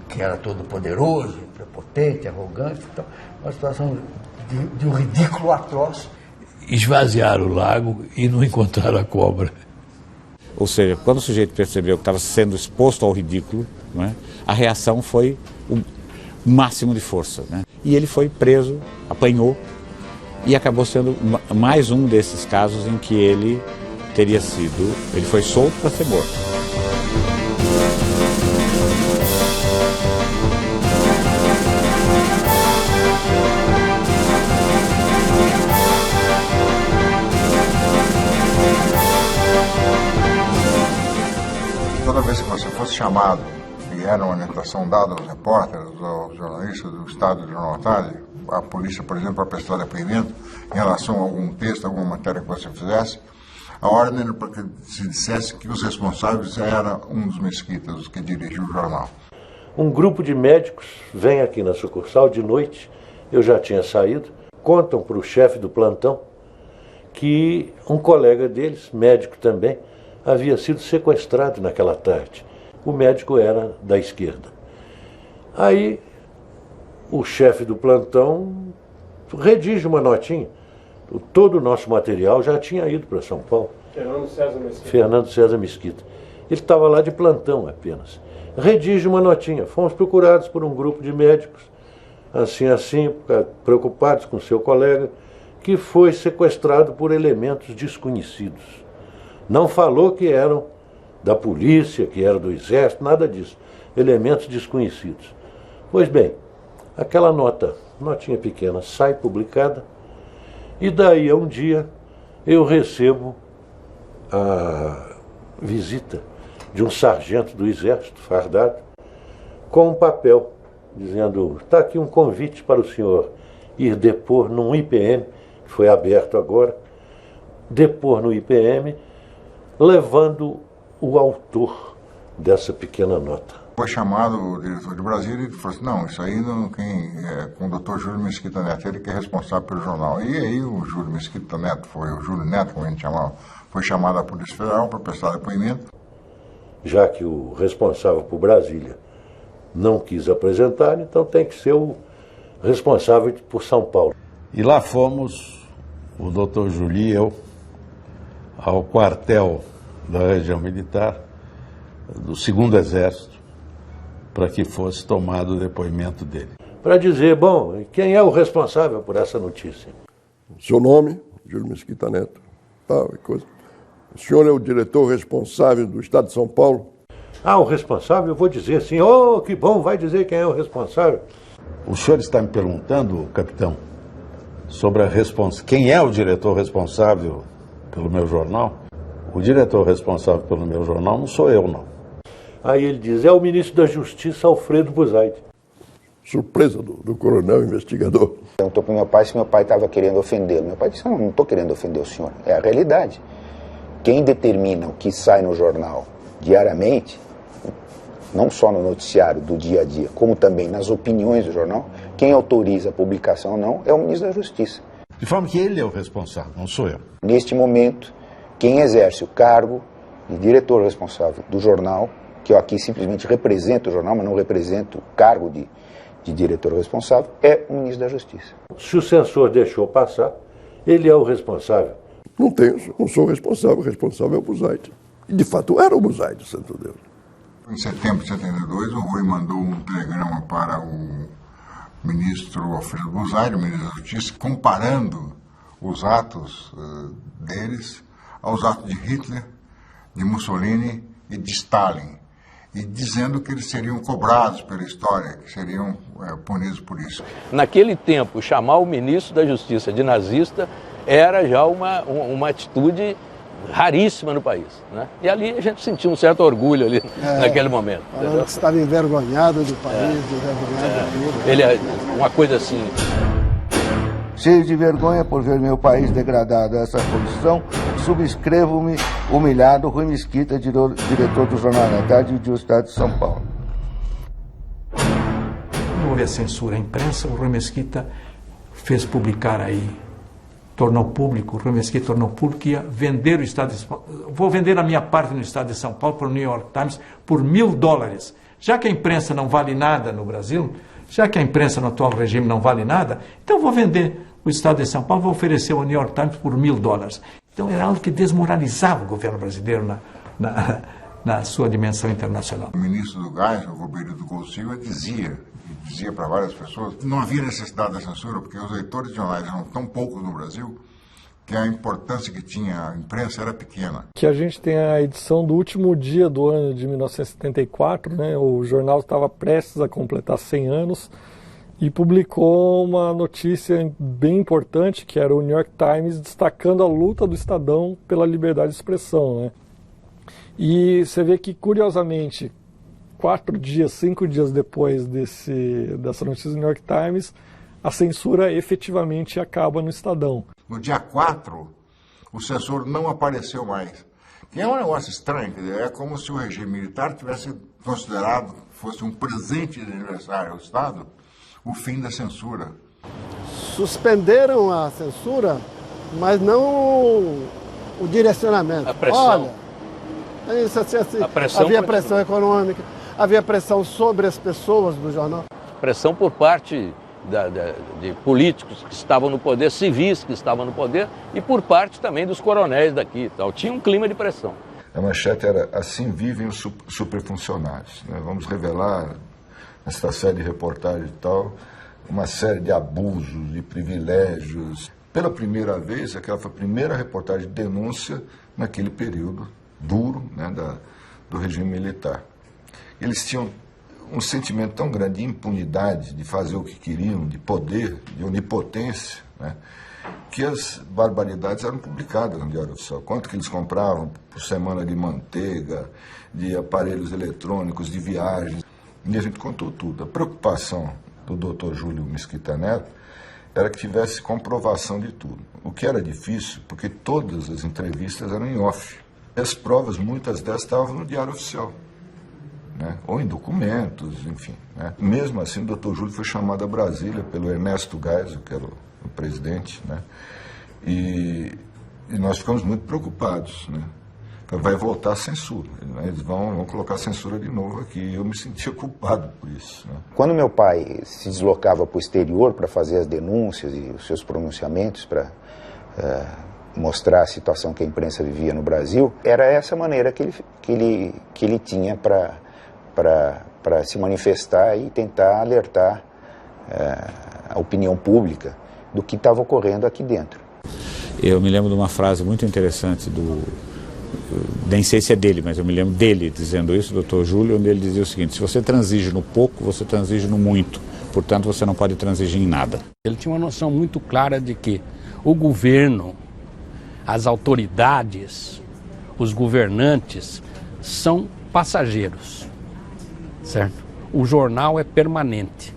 que era todo poderoso, prepotente, arrogante, então, uma situação de um ridículo atroz. Esvaziaram o lago e não encontraram a cobra. Ou seja, quando o sujeito percebeu que estava sendo exposto ao ridículo, não é, a reação foi o máximo de força, né? E ele foi preso, apanhou, e acabou sendo mais um desses casos em que ele foi solto para ser morto. Toda vez que você fosse chamado, e era uma orientação dada aos repórteres, aos jornalistas do Estado de Jornal à Tarde, a polícia, por exemplo, para prestar depoimento em relação a algum texto, alguma matéria que você fizesse, a ordem era para que se dissesse que os responsáveis eram um dos mesquitas, os que dirigiam o jornal. Um grupo de médicos vem aqui na sucursal de noite, eu já tinha saído, contam para o chefe do plantão que um colega deles, médico também, havia sido sequestrado naquela tarde. O médico era da esquerda. Aí o chefe do plantão redige uma notinha. Todo o nosso material já tinha ido para São Paulo. Fernando César Mesquita. Ele estava lá de plantão apenas. Redige uma notinha. Fomos procurados por um grupo de médicos, assim, preocupados com seu colega, que foi sequestrado por elementos desconhecidos. Não falou que eram da polícia, que eram do Exército, nada disso. Elementos desconhecidos. Pois bem, aquela notinha pequena, sai publicada, e daí a um dia eu recebo a visita de um sargento do Exército, fardado, com um papel, dizendo: está aqui um convite para o senhor ir depor num IPM, que foi aberto agora, depor no IPM, levando o autor dessa pequena nota. Foi chamado o diretor de Brasília e falou assim: não, isso aí com o doutor Júlio Mesquita Neto, ele que é responsável pelo jornal. E aí o Júlio Mesquita Neto, o Júlio Neto, como a gente chamava, foi chamado à Polícia Federal para prestar depoimento. Já que o responsável por Brasília não quis apresentar, então tem que ser o responsável por São Paulo. E lá fomos, o doutor Júlio e eu, ao quartel da região militar do 2º Exército, para que fosse tomado o depoimento dele. Para dizer, bom, quem é o responsável por essa notícia? Seu nome, Júlio Mesquita Neto, tal e coisa. O senhor é o diretor responsável do Estado de São Paulo? Ah, o responsável? Eu vou dizer sim. Oh, que bom, vai dizer quem é o responsável. O senhor está me perguntando, capitão, sobre quem é o diretor responsável pelo meu jornal? O diretor responsável pelo meu jornal não sou eu, não. Aí ele diz, é o ministro da Justiça, Alfredo Buzaide. Surpresa do coronel investigador. Perguntou para o meu pai se meu pai estava querendo ofendê-lo. Meu pai disse, não estou querendo ofender o senhor, é a realidade. Quem determina o que sai no jornal diariamente, não só no noticiário do dia a dia, como também nas opiniões do jornal, quem autoriza a publicação ou não é o ministro da Justiça. De forma que ele é o responsável, não sou eu. Neste momento, quem exerce o cargo de diretor responsável do jornal, que eu aqui simplesmente represento o jornal, mas não represento o cargo de diretor responsável, é o ministro da Justiça. Se o censor deixou passar, ele é o responsável. Não sou o responsável é o Buzaide. E de fato era o Buzaide, santo Deus. Em setembro de 72, o Rui mandou um telegrama para o ministro Alfredo Buzaide, o ministro da Justiça, comparando os atos deles aos atos de Hitler, de Mussolini e de Stalin, e dizendo que eles seriam cobrados pela história, que seriam punidos por isso. Naquele tempo, chamar o ministro da Justiça de nazista era já uma atitude raríssima no país, né? E ali a gente sentiu um certo orgulho ali naquele momento. Falando que estava envergonhado do país, envergonhado de tudo. Ele é uma coisa assim. Cheio de vergonha por ver meu país degradado a essa condição, subscrevo-me humilhado Rui Mesquita, diretor do Jornal da Tarde e do Estado de São Paulo. Quando houve a censura à imprensa, o Rui Mesquita fez publicar aí, tornou público, o Rui Mesquita tornou público que ia vender o Estado de São Paulo. Vou vender a minha parte no Estado de São Paulo para o New York Times por $1.000. Já que a imprensa não vale nada no Brasil, já que a imprensa no atual regime não vale nada, então vou vender o Estado de São Paulo, vou oferecer ao New York Times por $1.000. Então era algo que desmoralizava o governo brasileiro na sua dimensão internacional. O ministro do Gás, o Roberto do Gol Silva, dizia para várias pessoas que não havia necessidade da censura, porque os leitores de jornais eram tão poucos no Brasil que a importância que tinha a imprensa era pequena. Que a gente tem a edição do último dia do ano de 1974, né? O jornal estava prestes a completar 100 anos e publicou uma notícia bem importante, que era o New York Times destacando a luta do Estadão pela liberdade de expressão, né? E você vê que, curiosamente, 5 dias depois dessa notícia do New York Times, a censura efetivamente acaba no Estadão. No dia 4, o censor não apareceu mais. Que é um negócio estranho, quer dizer, é como se o regime militar tivesse considerado, fosse um presente de aniversário ao Estado, o fim da censura. Suspenderam a censura, mas não o direcionamento. A pressão. Olha, isso, assim, havia pressão econômica, havia pressão sobre as pessoas do jornal. Pressão por parte de políticos que estavam no poder, civis que estavam no poder, e por parte também dos coronéis daqui e tal. Tinha um clima de pressão. A manchete era assim vivem os superfuncionários, né? Vamos revelar nessa série de reportagens e tal uma série de abusos, de privilégios. Pela primeira vez, aquela foi a primeira reportagem de denúncia naquele período duro, né, do regime militar. Eles tinham um sentimento tão grande de impunidade, de fazer o que queriam, de poder, de onipotência, né, que as barbaridades eram publicadas no Diário Oficial. Quanto que eles compravam por semana de manteiga, de aparelhos eletrônicos, de viagens. E a gente contou tudo. A preocupação do Dr. Júlio Mesquita Neto era que tivesse comprovação de tudo. O que era difícil, porque todas as entrevistas eram em off. E as provas, muitas delas, estavam no Diário Oficial, né? Ou em documentos, enfim, né? Mesmo assim, o Dr. Júlio foi chamado a Brasília pelo Ernesto Geisel, que era o presidente, né? E nós ficamos muito preocupados, né? Vai voltar a censura, né? Eles vão colocar a censura de novo aqui, e eu me sentia culpado por isso, né? Quando meu pai se deslocava para o exterior para fazer as denúncias e os seus pronunciamentos para mostrar a situação que a imprensa vivia no Brasil, era essa maneira que ele tinha para para se manifestar e tentar alertar a opinião pública do que estava ocorrendo aqui dentro. Eu me lembro de uma frase muito interessante nem sei se é dele, mas eu me lembro dele dizendo isso, Dr. Júlio, onde ele dizia o seguinte: se você transige no pouco, você transige no muito, portanto você não pode transigir em nada. Ele tinha uma noção muito clara de que o governo, as autoridades, os governantes são passageiros, certo? O jornal é permanente.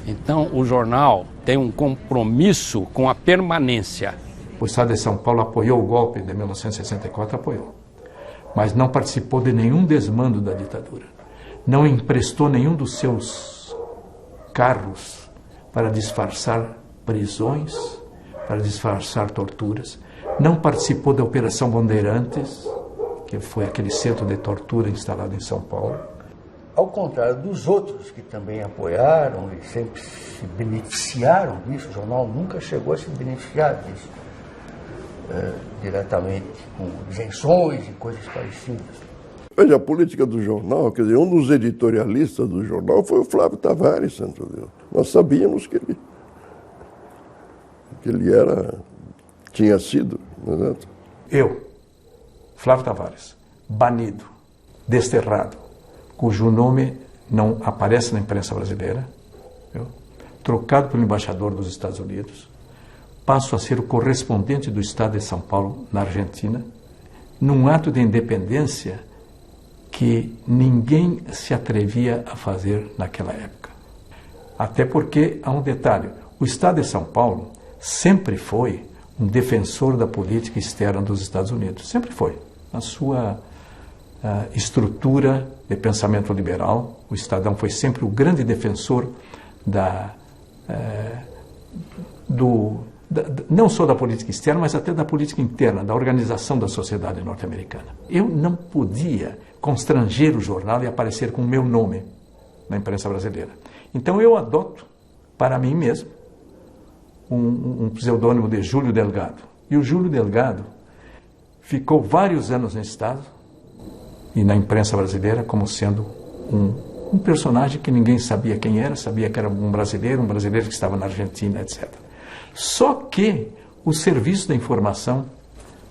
Então o jornal tem um compromisso com a permanência. O Estado de São Paulo apoiou o golpe de 1964, apoiou, mas não participou de nenhum desmando da ditadura. Não emprestou nenhum dos seus carros para disfarçar prisões, para disfarçar torturas. Não participou da Operação Bandeirantes, que foi aquele centro de tortura instalado em São Paulo. Ao contrário dos outros que também apoiaram e sempre se beneficiaram disso, o jornal nunca chegou a se beneficiar disso diretamente, com isenções e coisas parecidas. Veja, a política do jornal, quer dizer, um dos editorialistas do jornal foi o Flávio Tavares, santo Deus. Nós sabíamos que ele tinha sido, não é? Eu, Flávio Tavares, banido, desterrado, cujo nome não aparece na imprensa brasileira, trocado pelo embaixador dos Estados Unidos, passo a ser o correspondente do Estado de São Paulo na Argentina, num ato de independência que ninguém se atrevia a fazer naquela época. Até porque, há um detalhe, o Estado de São Paulo sempre foi um defensor da política externa dos Estados Unidos, sempre foi. Na sua estrutura de pensamento liberal, o Estadão foi sempre o grande defensor não só da política externa, mas até da política interna, da organização da sociedade norte-americana. Eu não podia constranger o jornal e aparecer com o meu nome na imprensa brasileira. Então eu adoto para mim mesmo um pseudônimo de Júlio Delgado. E o Júlio Delgado ficou vários anos no Estado e na imprensa brasileira como sendo um personagem que ninguém sabia quem era, sabia que era um brasileiro que estava na Argentina, etc. Só que os serviços da informação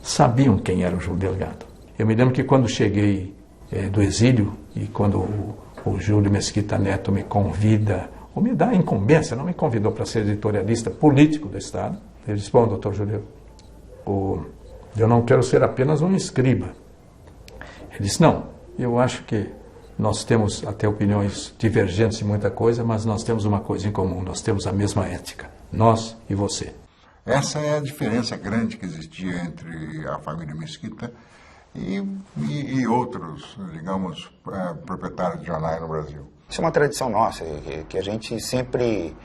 sabiam quem era o Júlio Delgado. Eu me lembro que quando cheguei do exílio e quando o Júlio Mesquita Neto me convida, ou me dá a incumbência, não me convidou para ser editorialista político do Estado, ele disse: bom, doutor Júlio, eu não quero ser apenas um escriba. Ele disse: não, eu acho que nós temos até opiniões divergentes em muita coisa, mas nós temos uma coisa em comum, nós temos a mesma ética. Nós e você. Essa é a diferença grande que existia entre a família Mesquita e outros, digamos, proprietários de jornais no Brasil. Isso é uma tradição nossa, que a gente sempre,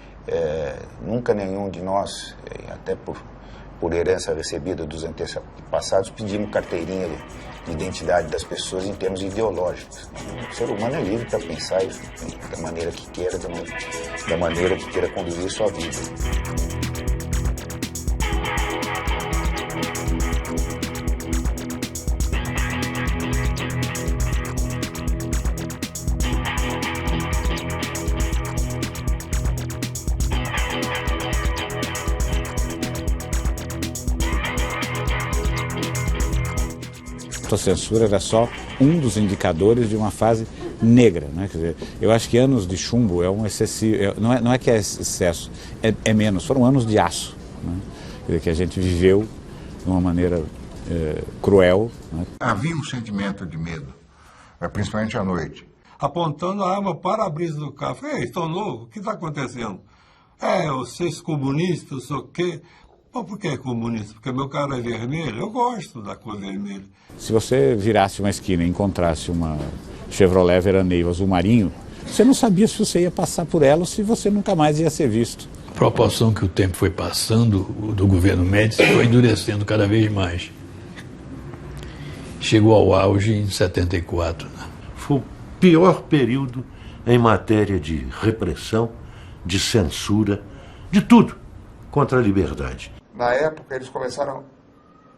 nunca nenhum de nós, até por herança recebida dos antepassados, pedimos carteirinha de identidade das pessoas em termos ideológicos. O ser humano é livre para pensar isso da maneira que queira, da maneira que queira conduzir sua vida. A censura era só um dos indicadores de uma fase negra, né? Quer dizer, eu acho que anos de chumbo é um excessivo, não é que é excesso, é menos, foram anos de aço, né? Quer dizer, que a gente viveu de uma maneira cruel, né? Havia um sentimento de medo, principalmente à noite. Apontando a arma para a brisa do carro. Ei, estou novo, o que está acontecendo? Vocês comunistas, sei o quê. Por que é comunista? Porque meu carro é vermelho? Eu gosto da cor vermelha. Se você virasse uma esquina e encontrasse uma Chevrolet Veraneio azul marinho, você não sabia se você ia passar por ela ou se você nunca mais ia ser visto. A proporção que o tempo foi passando do governo Médici foi endurecendo cada vez mais. Chegou ao auge em 74. Né? Foi o pior período em matéria de repressão, de censura, de tudo contra a liberdade. Na época, eles começaram,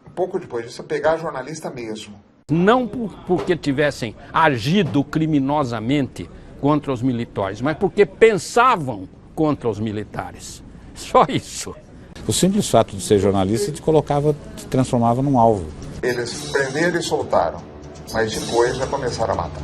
um pouco depois disso, a pegar jornalista mesmo. Não porque tivessem agido criminosamente contra os militares, mas porque pensavam contra os militares. Só isso. O simples fato de ser jornalista te transformava num alvo. Eles prenderam e soltaram, mas depois já começaram a matar.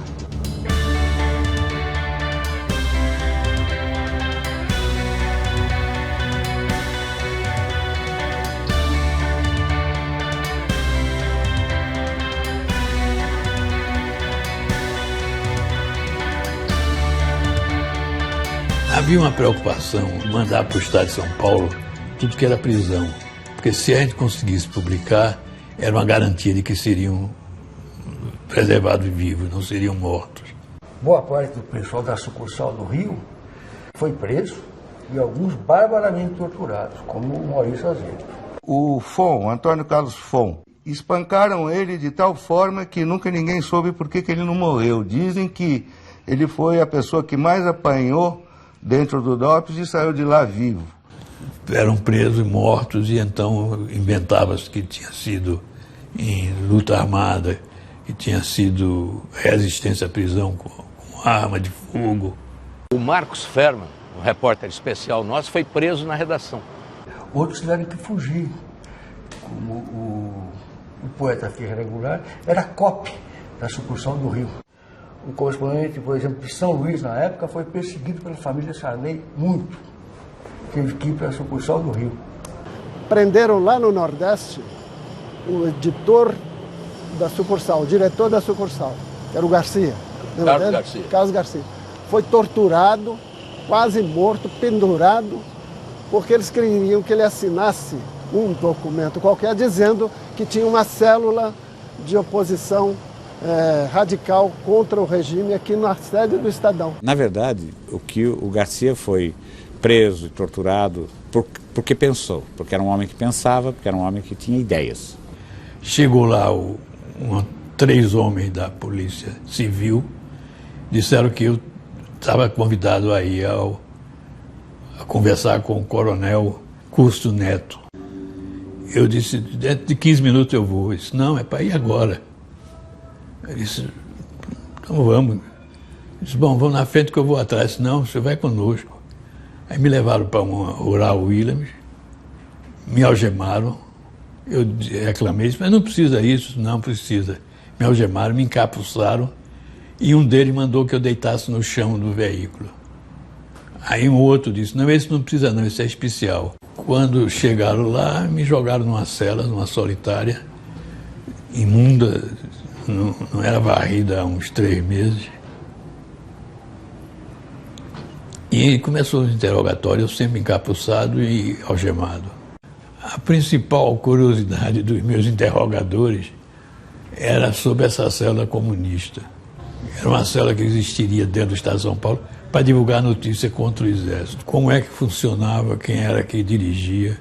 Havia uma preocupação de mandar para o estado de São Paulo tudo que era prisão, porque se a gente conseguisse publicar, era uma garantia de que seriam preservados vivos, não seriam mortos. Boa parte do pessoal da sucursal do Rio foi preso e alguns barbaramente torturados, como o Maurício Azevedo. O Fon, Antônio Carlos Fon, espancaram ele de tal forma que nunca ninguém soube por que ele não morreu. Dizem que ele foi a pessoa que mais apanhou dentro do DOPS e saiu de lá vivo. Eram presos e mortos e então inventava-se que tinha sido em luta armada, que tinha sido resistência à prisão com arma de fogo. O Marcos Ferman, um repórter especial nosso, foi preso na redação. Outros tiveram que fugir, como o poeta Ferreira Goulart era copy da sucursal do Rio. O correspondente, por exemplo, de São Luís, na época, foi perseguido pela família Sarney muito. Teve que ir para a sucursal do Rio. Prenderam lá no Nordeste o editor da sucursal, o diretor da sucursal, que era o Garcia. Carlos Garcia. Carlos Garcia. Foi torturado, quase morto, pendurado, porque eles queriam que ele assinasse um documento qualquer dizendo que tinha uma célula de oposição radical contra o regime aqui na sede do Estadão. Na verdade, o Garcia foi preso e torturado porque pensou, porque era um homem que pensava, porque era um homem que tinha ideias. Chegou lá 3 homens da Polícia Civil, disseram que eu estava convidado a ir a conversar com o coronel Custo Neto. Eu disse, dentro de 15 minutos eu vou. Ele disse, não, é para ir agora. Ele disse, então vamos. Eu disse, bom, vamos na frente que eu vou atrás. Disse, não, você vai conosco. Aí me levaram para uma Rural Williams, me algemaram. Eu reclamei, disse, mas não precisa isso, não precisa. Me algemaram, me encapuçaram e um deles mandou que eu deitasse no chão do veículo. Aí um outro disse, não, esse não precisa não, esse é especial. Quando chegaram lá, me jogaram numa cela, numa solitária, imunda, não era varrida há uns 3 meses. E começou o interrogatório, eu sempre encapuçado e algemado. A principal curiosidade dos meus interrogadores era sobre essa célula comunista. Era uma célula que existiria dentro do Estado de São Paulo para divulgar notícia contra o Exército. Como é que funcionava, quem era que dirigia,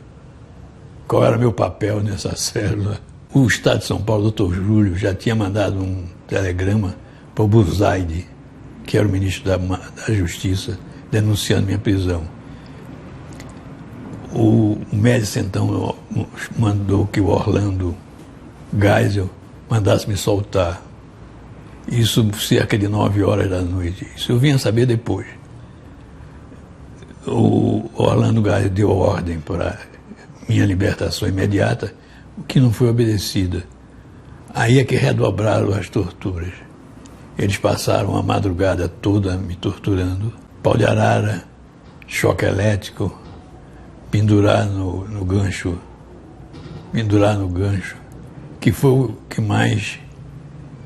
qual era meu papel nessa célula. O Estado de São Paulo, o Dr. Júlio, já tinha mandado um telegrama para o Buzaide, que era o ministro da Justiça, denunciando minha prisão. O Médici, então, mandou que o Orlando Geisel mandasse me soltar. Isso cerca de 9 horas da noite. Isso eu vinha saber depois. O Orlando Geisel deu ordem para minha libertação imediata, o que não foi obedecida. Aí é que redobraram as torturas. Eles passaram a madrugada toda me torturando. Pau de arara, choque elétrico, pendurar no gancho, que foi o que mais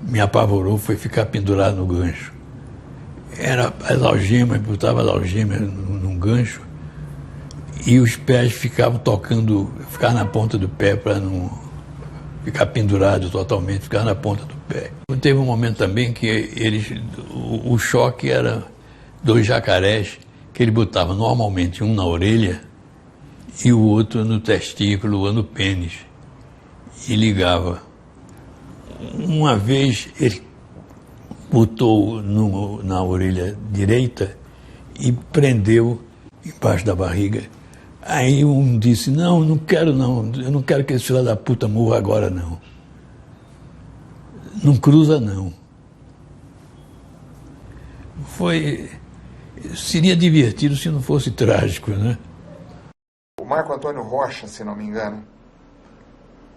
me apavorou, foi ficar pendurado no gancho. Era as algemas, botava as algemas num gancho e os pés ficavam tocando, ficar na ponta do pé para não ficar pendurado totalmente, ficar na ponta do pé. Teve um momento também que o choque era 2 jacarés que ele botava normalmente um na orelha e o outro no testículo ou no pênis e ligava. Uma vez ele botou na orelha direita e prendeu embaixo da barriga. Aí um disse, não quero não, eu não quero que esse filho da puta morra agora não. Não cruza, não. Seria divertido se não fosse trágico, né? O Marco Antônio Rocha, se não me engano,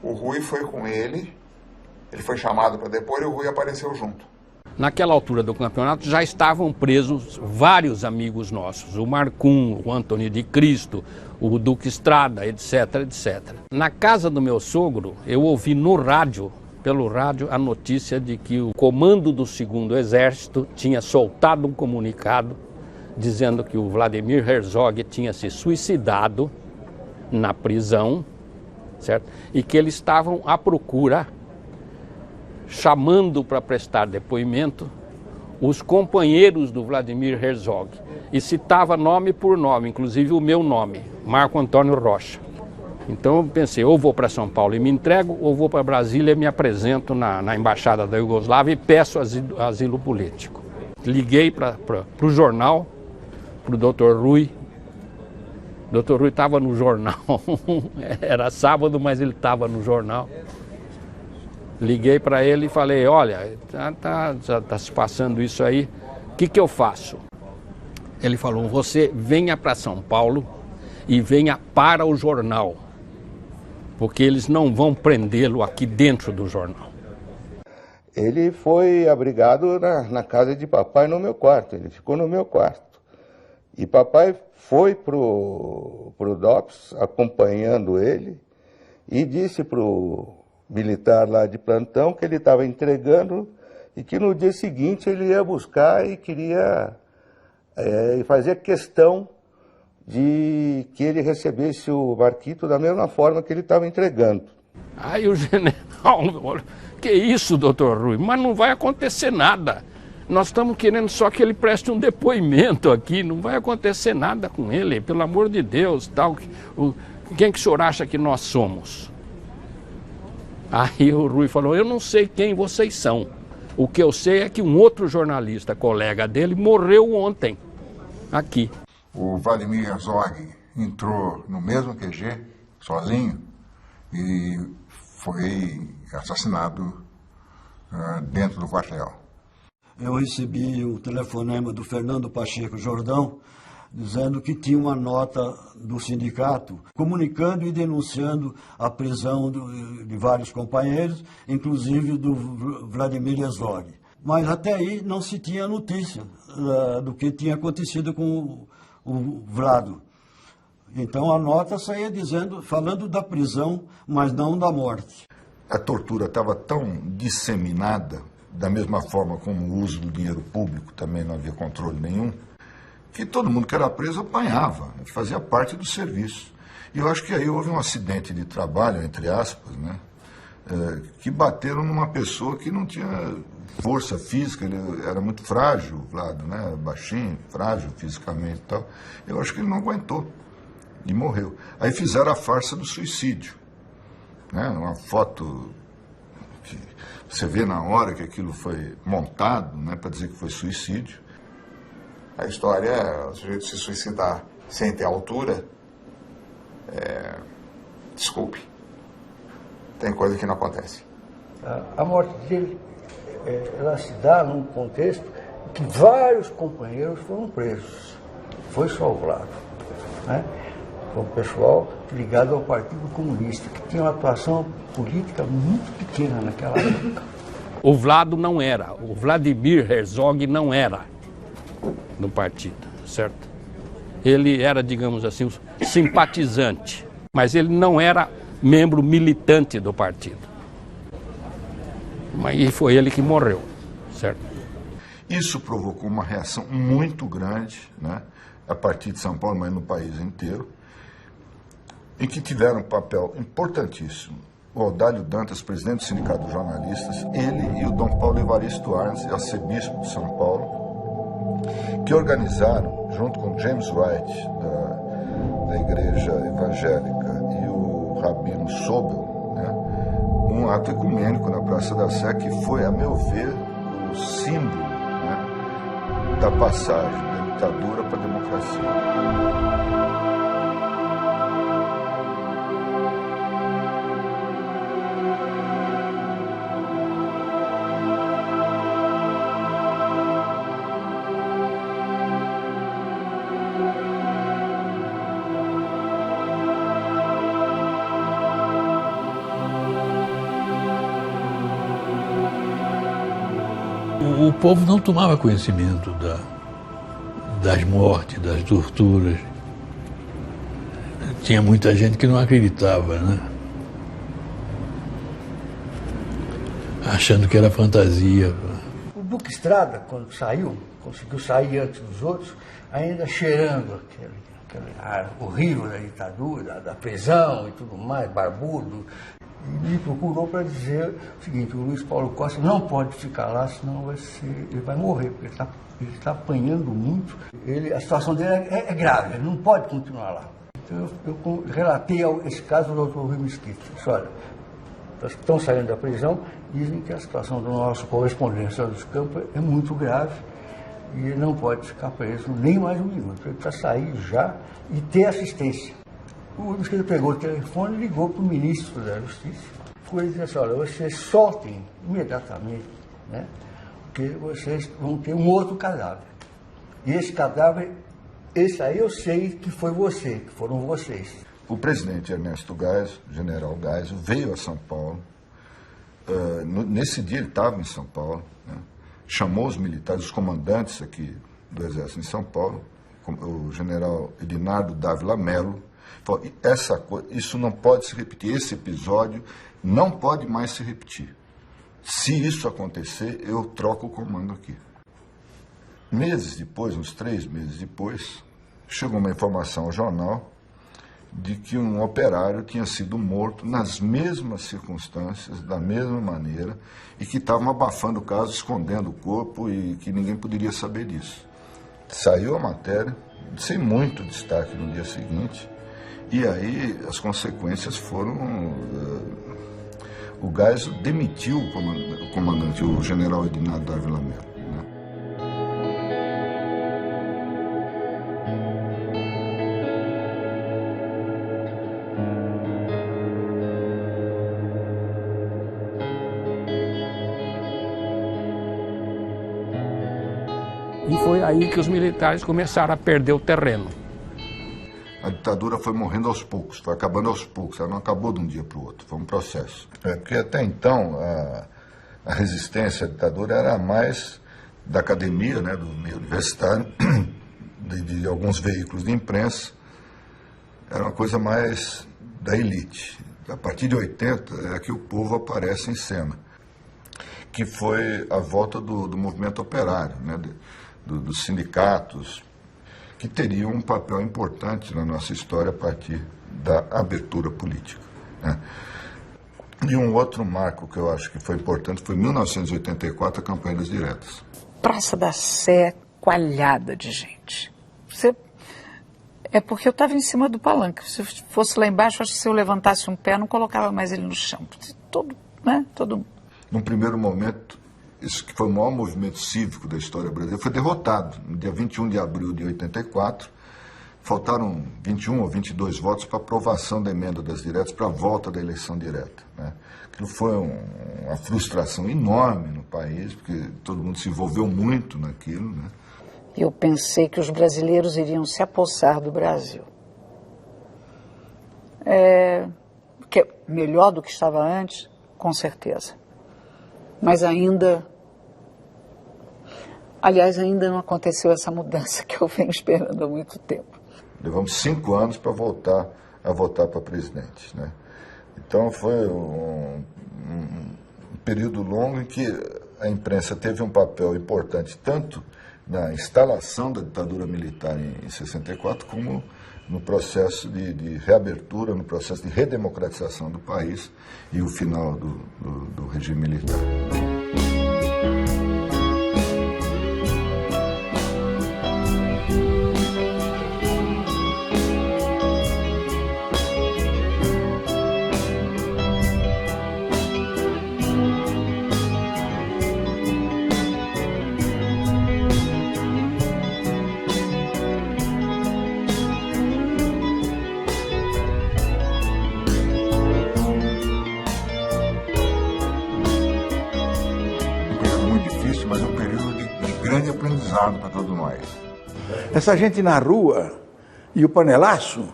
o Rui foi com ele foi chamado para depor e o Rui apareceu junto. Naquela altura do campeonato já estavam presos vários amigos nossos, o Marcum, o Antônio de Cristo, o Duque Estrada, etc, etc. Na casa do meu sogro, eu ouvi no rádio, pelo rádio, a notícia de que o comando do 2º Exército tinha soltado um comunicado dizendo que o Vladimir Herzog tinha se suicidado na prisão, certo? E que eles estavam à procura, chamando para prestar depoimento os companheiros do Vladimir Herzog. E citava nome por nome, inclusive o meu nome, Marco Antônio Rocha. Então eu pensei, ou vou para São Paulo e me entrego, ou vou para Brasília e me apresento na Embaixada da Iugoslávia e peço asilo político. Liguei para o jornal, para o Dr. Rui. O Dr. Rui estava no jornal, era sábado, mas ele estava no jornal. Liguei para ele e falei, olha, já está se passando isso aí, o que eu faço? Ele falou, você venha para São Paulo e venha para o jornal, porque eles não vão prendê-lo aqui dentro do jornal. Ele foi abrigado na casa de papai no meu quarto, ele ficou no meu quarto. E papai foi pro DOPS acompanhando ele e disse pro militar lá de plantão que ele estava entregando e que no dia seguinte ele ia buscar e queria fazer questão de que ele recebesse o Marquito da mesma forma que ele estava entregando. Aí o general, que isso, doutor Rui, mas não vai acontecer nada. Nós estamos querendo só que ele preste um depoimento aqui, não vai acontecer nada com ele, pelo amor de Deus, tal. Quem que o senhor acha que nós somos? Aí o Rui falou, eu não sei quem vocês são. O que eu sei é que um outro jornalista, colega dele, morreu ontem, aqui. O Vladimir Herzog entrou no mesmo QG, sozinho, e foi assassinado dentro do quartel. Eu recebi o telefonema do Fernando Pacheco Jordão, dizendo que tinha uma nota do sindicato comunicando e denunciando a prisão de vários companheiros, inclusive do Vladimir Herzog. Mas até aí não se tinha notícia do que tinha acontecido com o Vlado. Então a nota saía falando da prisão, mas não da morte. A tortura estava tão disseminada, da mesma forma como o uso do dinheiro público, também não havia controle nenhum, que todo mundo que era preso apanhava, fazia parte do serviço. E eu acho que aí houve um acidente de trabalho, entre aspas, né, que bateram numa pessoa que não tinha força física, ele era muito frágil, Vlado, né, baixinho, frágil fisicamente e tal. Eu acho que ele não aguentou e morreu. Aí fizeram a farsa do suicídio, né, uma foto que você vê na hora que aquilo foi montado, né, para dizer que foi suicídio. A história é o sujeito se suicidar sem ter altura. Desculpe, tem coisa que não acontece. A morte dele, ela se dá num contexto em que vários companheiros foram presos. Foi só o Vlado, né? Foi um pessoal ligado ao Partido Comunista, que tinha uma atuação política muito pequena naquela época. O Vlado não era, o Vladimir Herzog não era do partido, certo? Ele era, digamos assim, um simpatizante, mas ele não era membro militante do partido. E foi ele que morreu, certo? Isso provocou uma reação muito grande, né, a partir de São Paulo, mas no país inteiro, em que tiveram um papel importantíssimo o Audálio Dantas, presidente do Sindicato dos Jornalistas, ele e o Dom Paulo Evaristo Arns, arcebispo de São Paulo, que organizaram, junto com James White, da Igreja Evangélica, e o Rabino Sobel, né, um ato ecumênico na Praça da Sé, que foi, a meu ver, o símbolo, né, da passagem da ditadura para a democracia. o povo não tomava conhecimento das mortes, das torturas. Tinha muita gente que não acreditava, né? Achando que era fantasia. O Duque Estrada, quando saiu, conseguiu sair antes dos outros, ainda cheirando aquele ar horrível da ditadura, da prisão e tudo mais, barbudo. E me procurou para dizer o seguinte: o Luiz Paulo Costa não pode ficar lá, senão ele vai morrer, porque ele está apanhando muito. A situação dele é grave, ele não pode continuar lá. Então eu relatei esse caso ao doutor Rui Mesquita. Disse: olha, estão saindo da prisão, dizem que a situação do nosso correspondente dos Campos é muito grave e ele não pode ficar preso nem mais um minuto. Ele precisa sair já e ter assistência. O Mesquita pegou o telefone e ligou para o ministro da Justiça. Foi dizer assim: olha, vocês soltem imediatamente, né? Porque vocês vão ter um outro cadáver. E esse cadáver, esse aí eu sei que foi você, que foram vocês. O presidente Ernesto Geisel, o general Geisel, veio a São Paulo. Nesse dia ele estava em São Paulo, né? Chamou os militares, os comandantes aqui do Exército em São Paulo, o general Edinardo Dávila Melo, falou: isso não pode se repetir, esse episódio não pode mais se repetir. Se isso acontecer, eu troco o comando aqui. Meses depois, uns 3 meses depois, chegou uma informação ao jornal de que um operário tinha sido morto nas mesmas circunstâncias, da mesma maneira, e que estavam abafando o caso, escondendo o corpo e que ninguém poderia saber disso. Saiu a matéria, sem muito destaque no dia seguinte, e aí as consequências foram... o Geisel demitiu o comandante, o general Edinardo Dávila Melo. E foi aí que os militares começaram a perder o terreno. A ditadura foi morrendo aos poucos, foi acabando aos poucos, ela não acabou de um dia para o outro, foi um processo. Porque até então a resistência à ditadura era mais da academia, né, do meio universitário, de alguns veículos de imprensa, era uma coisa mais da elite. A partir de 80 é que o povo aparece em cena, que foi a volta do movimento operário, né, dos sindicatos, que teriam um papel importante na nossa história a partir da abertura política, né? E um outro marco que eu acho que foi importante foi em 1984, a campanha das diretas. Praça da Sé coalhada de gente. É porque eu estava em cima do palanque. Se fosse lá embaixo, acho que se eu levantasse um pé, não colocava mais ele no chão. Todo, né? Todo... Num primeiro momento, isso que foi o maior movimento cívico da história brasileira, foi derrotado. No dia 21 de abril de 84, faltaram 21 ou 22 votos para aprovação da emenda das diretas, para a volta da eleição direta, né? Aquilo foi uma frustração enorme no país, porque todo mundo se envolveu muito naquilo, né? Eu pensei que os brasileiros iriam se apossar do Brasil. Que é melhor do que estava antes, com certeza. Mas ainda não aconteceu essa mudança que eu venho esperando há muito tempo. Levamos 5 anos para voltar a votar para presidente, né? Então foi um período longo em que a imprensa teve um papel importante, tanto na instalação da ditadura militar em 64, como no processo de reabertura, no processo de redemocratização do país e o final do regime militar. Mas um período de grande aprendizado para todos nós. Essa gente na rua e o panelaço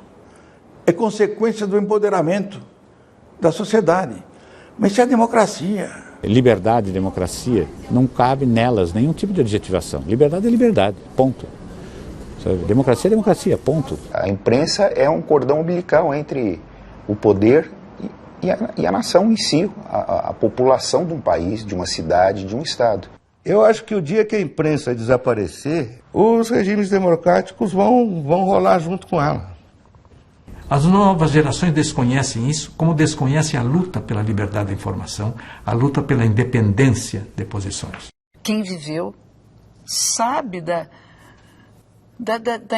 é consequência do empoderamento da sociedade. Mas isso é a democracia. Liberdade e democracia, não cabe nelas nenhum tipo de adjetivação. Liberdade é liberdade, ponto. Sabe? Democracia é democracia, ponto. A imprensa é um cordão umbilical entre o poder e a nação em si, a população de um país, de uma cidade, de um estado. Eu acho que o dia que a imprensa desaparecer, os regimes democráticos vão rolar junto com ela. As novas gerações desconhecem isso, como desconhecem a luta pela liberdade da informação, a luta pela independência de posições. Quem viveu sabe da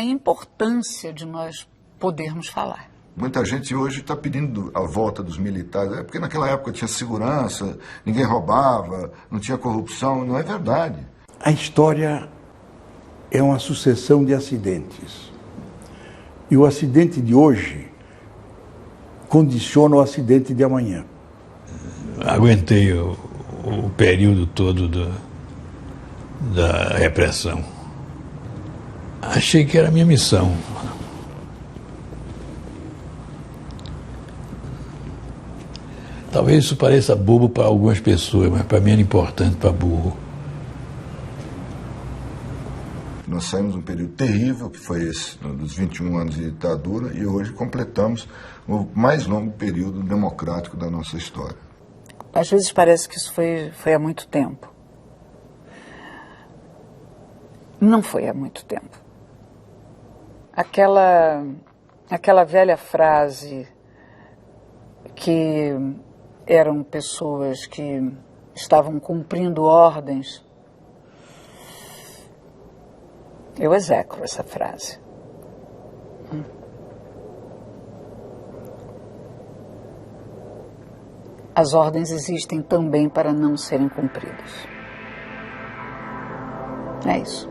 importância de nós podermos falar. Muita gente hoje está pedindo a volta dos militares, porque naquela época tinha segurança, ninguém roubava, não tinha corrupção, não é verdade. A história é uma sucessão de acidentes. E o acidente de hoje condiciona o acidente de amanhã. Aguentei o período todo da repressão. Achei que era a minha missão. Talvez isso pareça bobo para algumas pessoas, mas para mim era importante, para burro. Nós saímos de um período terrível, que foi esse, dos 21 anos de ditadura, e hoje completamos o mais longo período democrático da nossa história. Às vezes parece que isso foi há muito tempo. Não foi há muito tempo. Aquela velha frase que eram pessoas que estavam cumprindo ordens. Eu execro essa frase. As ordens existem também para não serem cumpridas. É isso.